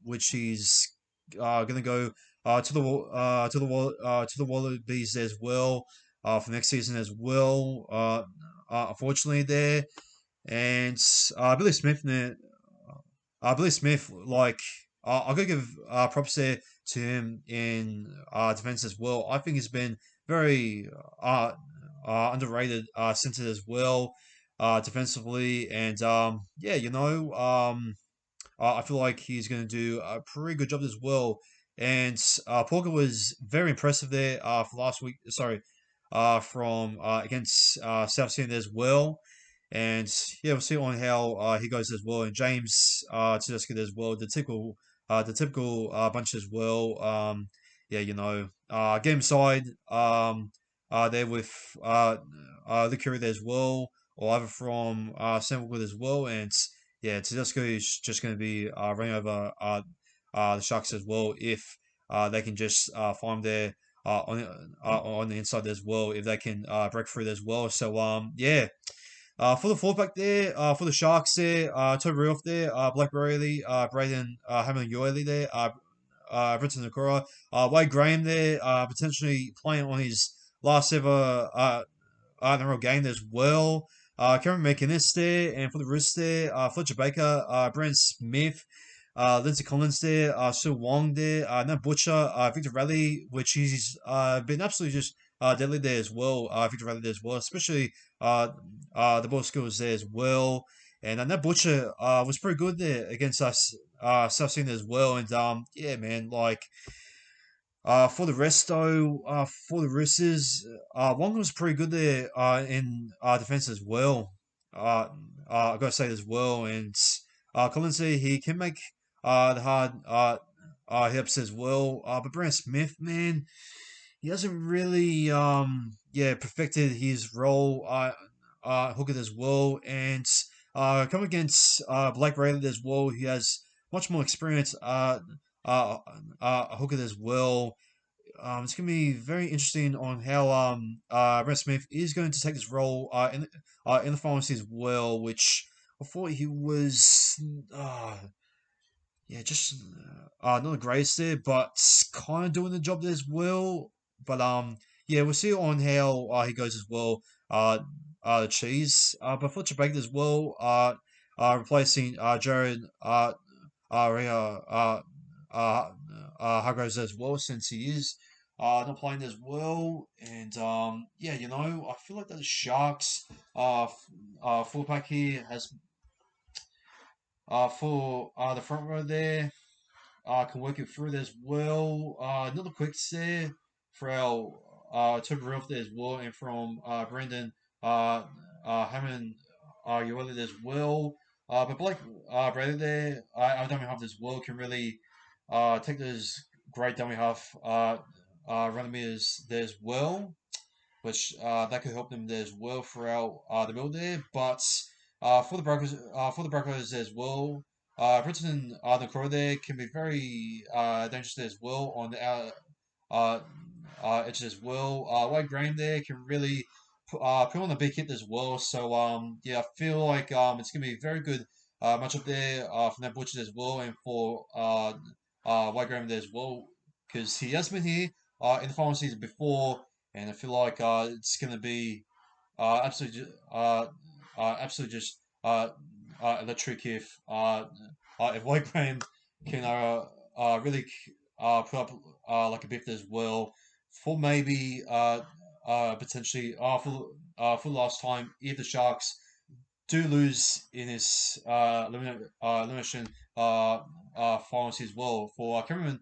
which he's gonna go to the Wallabies as well for next season as well. Unfortunately there, and Billy Smith, Billy Smith, like I'll go give props there to him in defense as well. I think he's been very underrated centre as well defensively, and yeah, I feel like he's going to do a pretty good job as well. And Porker was very impressive there for last week. Sorry, from against South Sydney as well. And yeah, we'll see on how he goes as well. And James Tedesco as well. The typical bunch as well. Yeah, game side. There with the Curry there as well, or either from Sandwood as well, and yeah, Tedesco is just going to be running over the Sharks as well if they can just find their on the inside as well if they can break through as well. So yeah, for the fullback there, for the Sharks there, Toby Rioff there, Black Riley, Braden Hamlin Yoeli there, Brenton Nakora, Wade Graham there, potentially playing on his last ever NRL game as well. Cameron McInnes there, and for the Roosters there, Fletcher Baker, Brandon Smith, Lindsay Collins there, Sue Wong there, Nat Butcher, Victor Raleigh, which he's been absolutely just deadly there as well. Victor Raleigh there as well, especially the ball skills there as well. And Nat Butcher was pretty good there against us, South Sydney as well. And yeah, man, like for the rest though, for the Roosters, Wong was pretty good there in defense as well. Uh, I gotta say as well, and Collins he can make the hard hips as well. But Brand Smith, man, he hasn't really yeah perfected his role hooker as well, and come against Blake Rayland as well. He has much more experience uh, hooker as well. It's going to be very interesting on how Brett Smith is going to take this role in the finals as well, which I thought he was yeah just not the greatest there, but kind of doing the job there as well. But yeah, we'll see on how he goes as well. The cheese, but Fletcher Baker as well. Replacing Jared Ria Hargroves as well since he is not playing as well. And yeah, I feel like that the Sharks fullback here has for the front row there can work it through as well. Another quick there for our Toby Ralph there as well, and from Brendan Hammond Ueli as well. But Blake Bradley there, our dummy half as well, can really take those great dummy half run meters there as well. which that could help them there as well throughout the middle there. But for the Broncos as well, Britton the core there can be very dangerous there as well on the uh, edges as well. Wade Graham there can really put on a big hit as well. So yeah, I feel like it's gonna be a very good matchup there for Nat Butcher as well, and for Wade Graham there as well, because he has been here in the final season before, and I feel like it's gonna be absolutely absolutely just electric if Wade Graham can really put up like a bit as well for maybe potentially for the last time if the Sharks do lose in this elimination finals as well for Cameron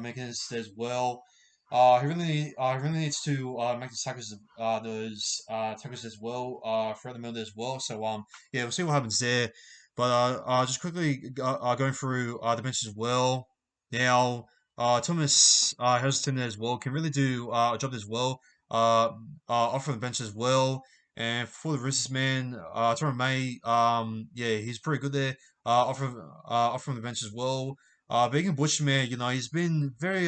making this as well. He really needs to make the tackles those tackles as well throughout the middle as well. So yeah, we'll see what happens there. But just quickly going through the bench as well. Now Thomas Harrison as well can really do a job as well. Off from the bench as well. And for the Roosters, man, Tyrone May, yeah, he's pretty good there. Off from the bench as well. Being a Bushman, he's been very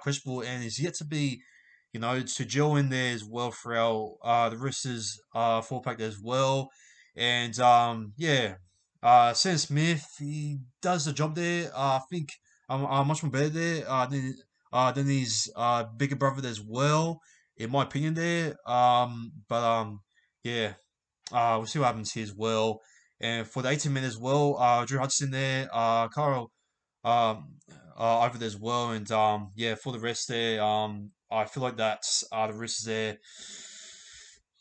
questionable and is yet to be, to gel in there as well for our the Roosters four pack as well. And yeah, Sam Smith, he does the job there. I think I'm much more better there than his bigger brother as well, in my opinion there. But yeah, we'll see what happens here as well. And for the 18 men as well, Drew Hudson there, Carl over there as well. And yeah, for the rest there, I feel like that's the rest is there.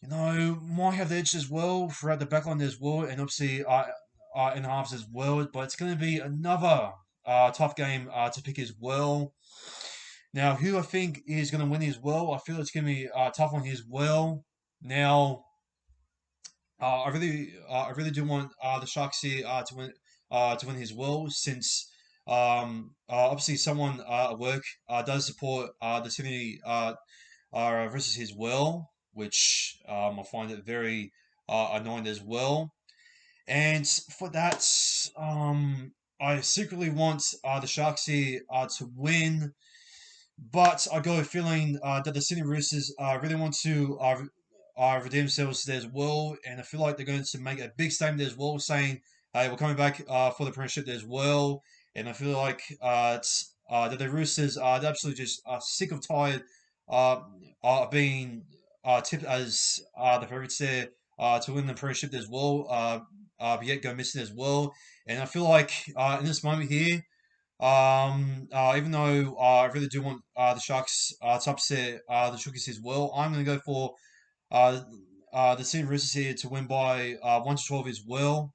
Might have the edge as well throughout the back line as well, and obviously in halves as well. But it's going to be another tough game to pick as well. Now, who I think is going to win as well, I feel it's going to be a tough one as well. Now, I really do want the Sharks here to win as well, since obviously someone at work does support the Sydney versus his well, which I find it very annoying as well. And for that, I secretly want the Sharks here to win, but I got a feeling that the Sydney Roosters really want to redeem themselves there as well, and I feel like they're going to make a big statement there as well, saying, "Hey, we're coming back for the Premiership there as well." And I feel like that the Roosters are absolutely just sick of tired uh, being tipped as the favourites there to win the Premiership there as well, but yet go missing as well. And I feel like in this moment here. Even though I really do want the Sharks to upset the Chookies as well, I'm going to go for uh, the Sydney Roosters here to win by 1 to 12 as well.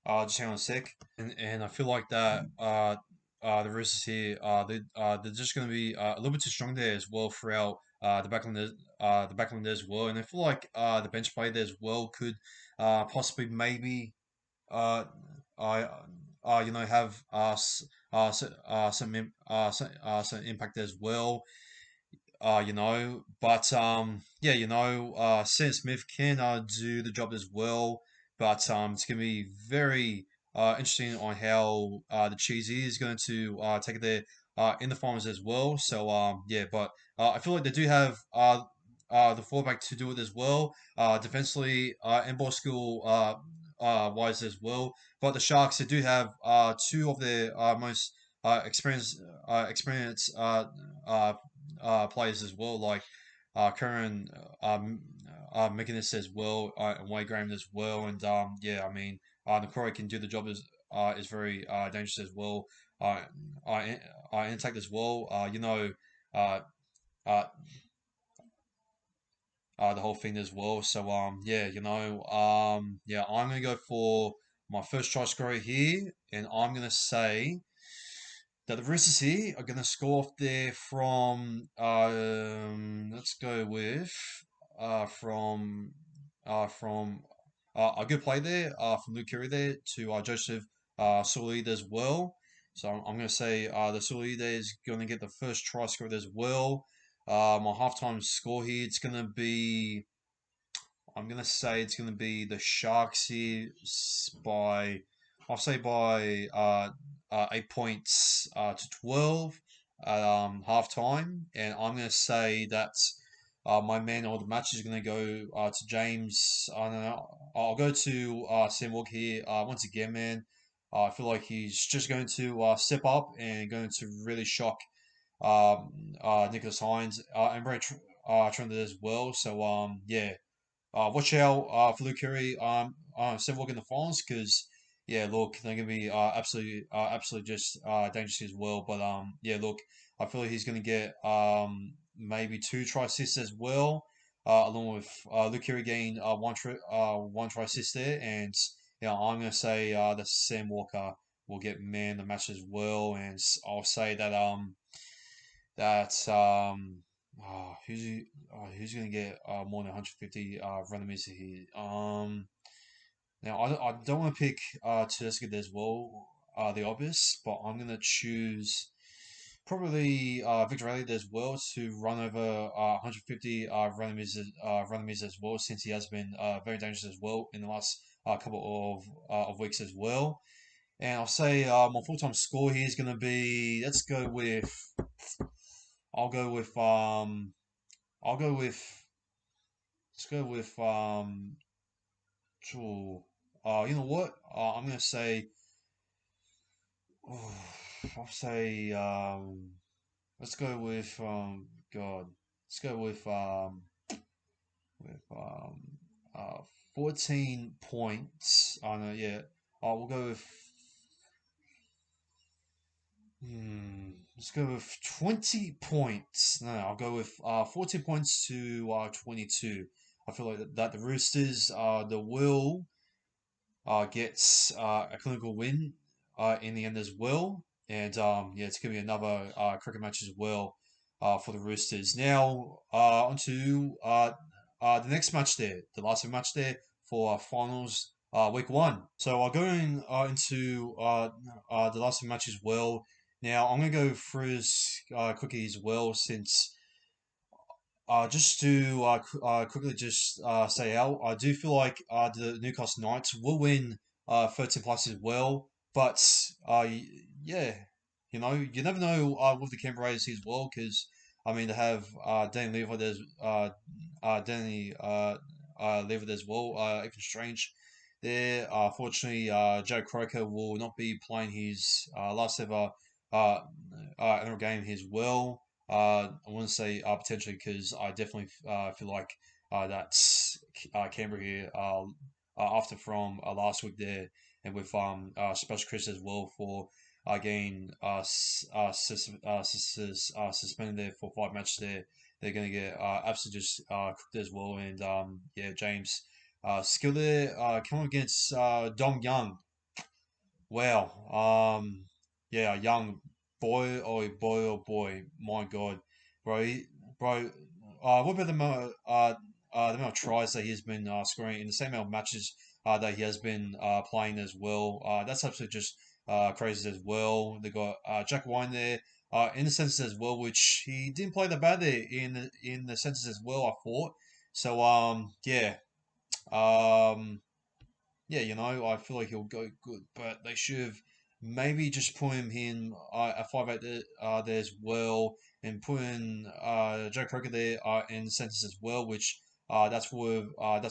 Just hang on a sec. And I feel like that the Roosters here, they're just going to be a little bit too strong there as well throughout the backline there as well. And I feel like the bench play there as well could possibly maybe uh, I have some impact as well. But yeah, Sam Smith can do the job as well. But it's gonna be very interesting on how the Cheesy is going to take it there in the finals as well. So yeah, but I feel like they do have the fullback to do it as well. Defensively and ball skill wise as well. But the Sharks, they do have two of their most experienced players as well, like Curran McInnes as well, and Wade Graham as well. And yeah, I mean, Nakori can do the job as is very dangerous as well. Uh, Intact as well. Uh, uh, the whole thing as well. So yeah, yeah, I'm gonna go for my first try scorer here, and I'm gonna say that the Roosters here are gonna score off there from let's go with from a good play there from Luke Keary there to Joseph Sully as well. So I'm going to say the Sully there is going to get the first try scored as well. My halftime score here, it's gonna be. I'm gonna say it's gonna be the Sharks here by. I'll say by 8 points to 12 at halftime, and I'm gonna say that my man of the match is gonna go to James. I don't know. I'll go to Sam Walker here once again, man. I feel like he's just going to step up and going to really shock Nicholas Hines and Brett Trent as well. So yeah, watch out for Luke Curry several in the finals because yeah, look, they're gonna be absolutely just dangerous as well. But yeah, look, I feel like he's gonna get maybe two try assists as well, along with Luke Curry getting one try assist there, and yeah, I'm gonna say that Sam Walker will get man the match as well, and I'll say that who's who's gonna get more than 150 run meters here? Now I don't want to pick Tedesco as well, the obvious, but I'm gonna choose probably Victor Elliott as well to run over 150 run meters as well, since he has been very dangerous as well in the last couple of weeks as well. And I'll say my full time score here is gonna be. I'll go with I'll go with let's go with phew, you know what? I'm gonna say oh, I'll say let's go with God. Let's go with 14 points. I know, yeah. We'll go with let's go with 20 points. No, I'll go with 14 points to 22. I feel like that the Roosters the will gets a clinical win in the end as well. And yeah, it's going to be another cricket match as well for the Roosters. Now, on to the next match there, the last match there for finals week one. So going into the last match as well. Now, I'm going to go through this quickly as well, since just to quickly just say out, I do feel like the Newcastle Knights will win 13 plus as well. But yeah, you never know with the Canberra Raiders as well, because I mean they have Danny Levi, there's Danny Levi as well. Even strange there. Fortunately, Joe Croker will not be playing his last ever uh, NRL game as well. I want to say potentially because I definitely feel like that's Canberra here after from last week there, and with Special Chris as well for getting suspended there for 5 matches there. They're going to get absolutely just cooked as well, and yeah, James skill there coming against Dong Young. Wow. Yeah, young boy, oh boy, my God, bro, bro. What about the amount of tries that he's been scoring in the same amount of matches that he has been playing as well? That's absolutely just crazy as well. They got Jack Wine there. In the census as well, which he didn't play that bad there in the census as well, I thought. So yeah, um, yeah, I feel like he'll go good, but they should have maybe just put him in a 5'8" there as well, and put in Joe Croker there in the centers as well, which that's what I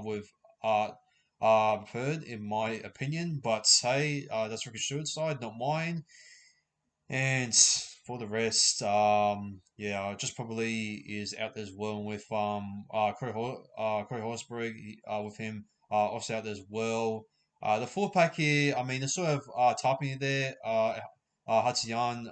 would have preferred in my opinion. But hey, that's Ricky Stewart's side, not mine. And for the rest, yeah, just probably is out there as well with Corey Horsburgh with him also out there as well. The four pack here, I mean, it's sort of topping there. Hudson Young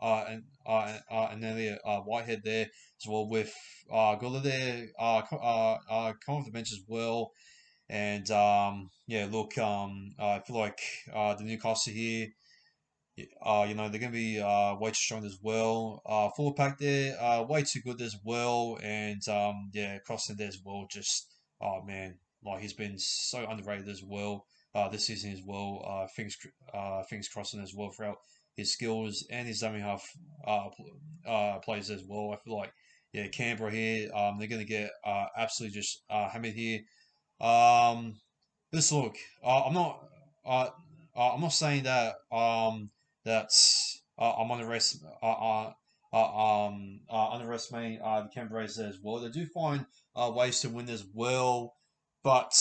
and then Whitehead there as well with Gula there. Come off the bench as well. And yeah, look, I feel like the Newcastle here. They're going to be way too strong as well. Full pack there, way too good as well. And yeah, Costin there as well. Just, oh man, like he's been so underrated as well this season as well. Things crossing as well throughout. his skills and his dummy half plays as well. I feel like yeah, Canberra here, they're gonna get absolutely just hammered here. Um, let's look. I'm not saying that that's I'm underestimating the Canberra Raiders as well. They do find ways to win as well, but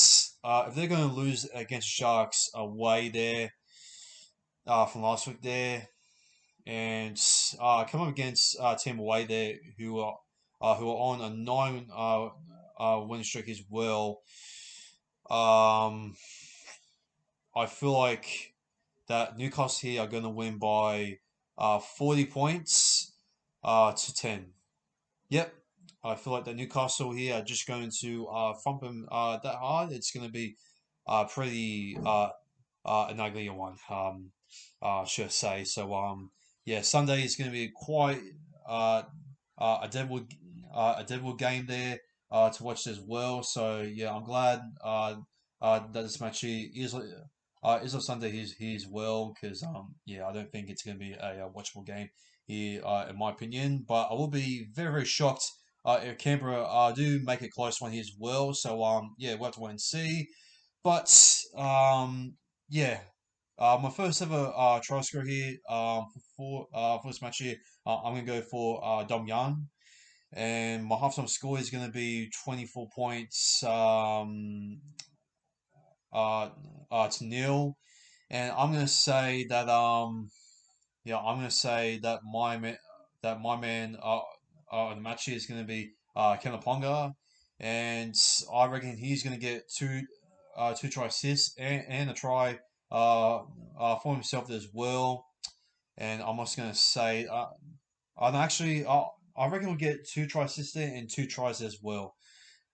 if they're going to lose against Sharks away there from last week there, and come up against team away there who are on a 9 win streak as well. Um, I feel like that Newcastle here are going to win by 40 points to 10. Yep. I feel like that Newcastle here are just going to thump them that hard. It's going to be pretty an ugly one, should I say. So, yeah, Sunday is going to be quite uh, a Deadwood game there to watch as well. So, yeah, I'm glad that this match here is on Sunday here as well because yeah, I don't think it's going to be a watchable game here in my opinion. But I will be very very shocked if Canberra do make a close one here as well. So yeah, we'll have to wait and see. But yeah, my first ever try score here for this match here, I'm gonna go for Dom Young, and my halftime score is gonna be 24 points uh, to nil, and I'm gonna say that yeah, I'm gonna say that my man the match here is gonna be Ponga, and I reckon he's gonna get two try assists and a try for himself as well. And I'm just gonna say I'm actually I reckon we'll get two try assists there and two tries as well.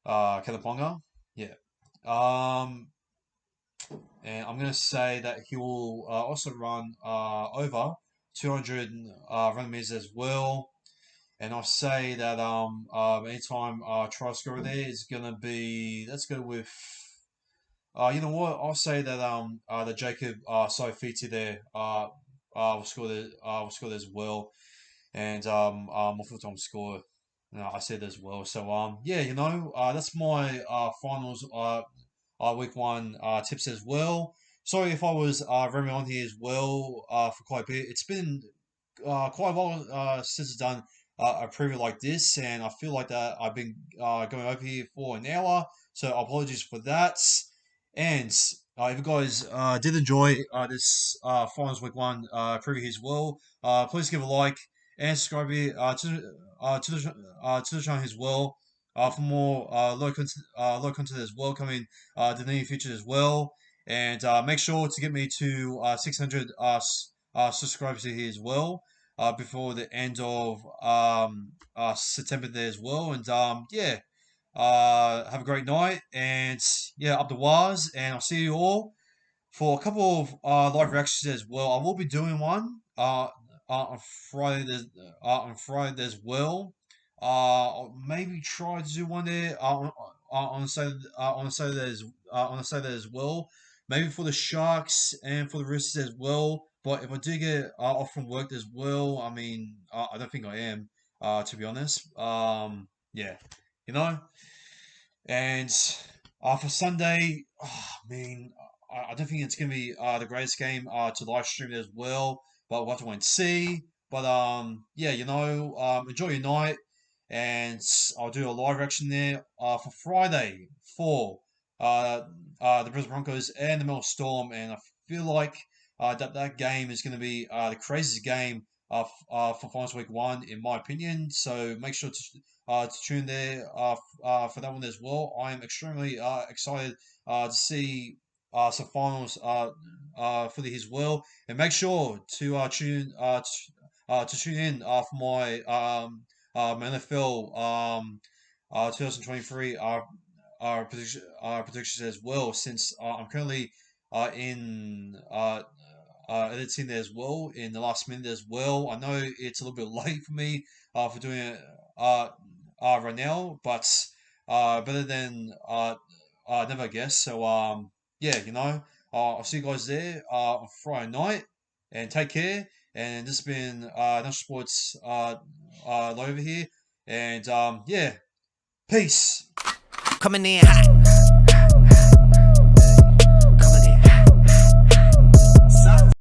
Ponga, yeah. Um, and I'm going to say that he will also run over 200 run meters as well. And I'll say that anytime try scorer there is going to be, let's go with, you know what? I'll say that the Jacob Sofiti there will score there as well, and my full time score. I said as well. So yeah, that's my finals week one tips as well. Sorry if I was roaming on here as well for quite a bit. It's been quite a while since I've done a preview like this, and I feel like that I've been going over here for an hour. So apologies for that. And if you guys did enjoy this finals week one preview as well, please give a like and subscribe here to the channel as well. For more low content as well coming the near future as well. And make sure to get me to 600 subscribers here as well before the end of September there as well. And yeah, have a great night and yeah, up the wires. And I'll see you all for a couple of live reactions as well. I will be doing one on Friday. On Friday as well. I'll maybe try to do one there on Saturday as well. Maybe for the Sharks and for the Roosters as well. But if I do get off from work as well, I mean, I don't think I am, to be honest. Yeah, you know. And for Sunday, I mean, I don't think it's going to be the greatest game to live stream as well, but we'll have to wait and see. But yeah, enjoy your night, and I'll do a live reaction there for Friday for uh, the Brisbane Broncos and the Melbourne Storm, and I feel like that game is going to be the craziest game for Finals Week One, in my opinion. So make sure to tune there for that one as well. I am extremely excited to see some finals for the as well, and make sure to tune in for my NFL 2023 predictions as well. Since I'm currently in editing there as well in the last minute as well. I know it's a little bit late for me for doing it right now, but better than never, I guess. So yeah, I'll see you guys there on Friday night, and take care. And this has been National Sports over here. And yeah, peace. Coming in hot.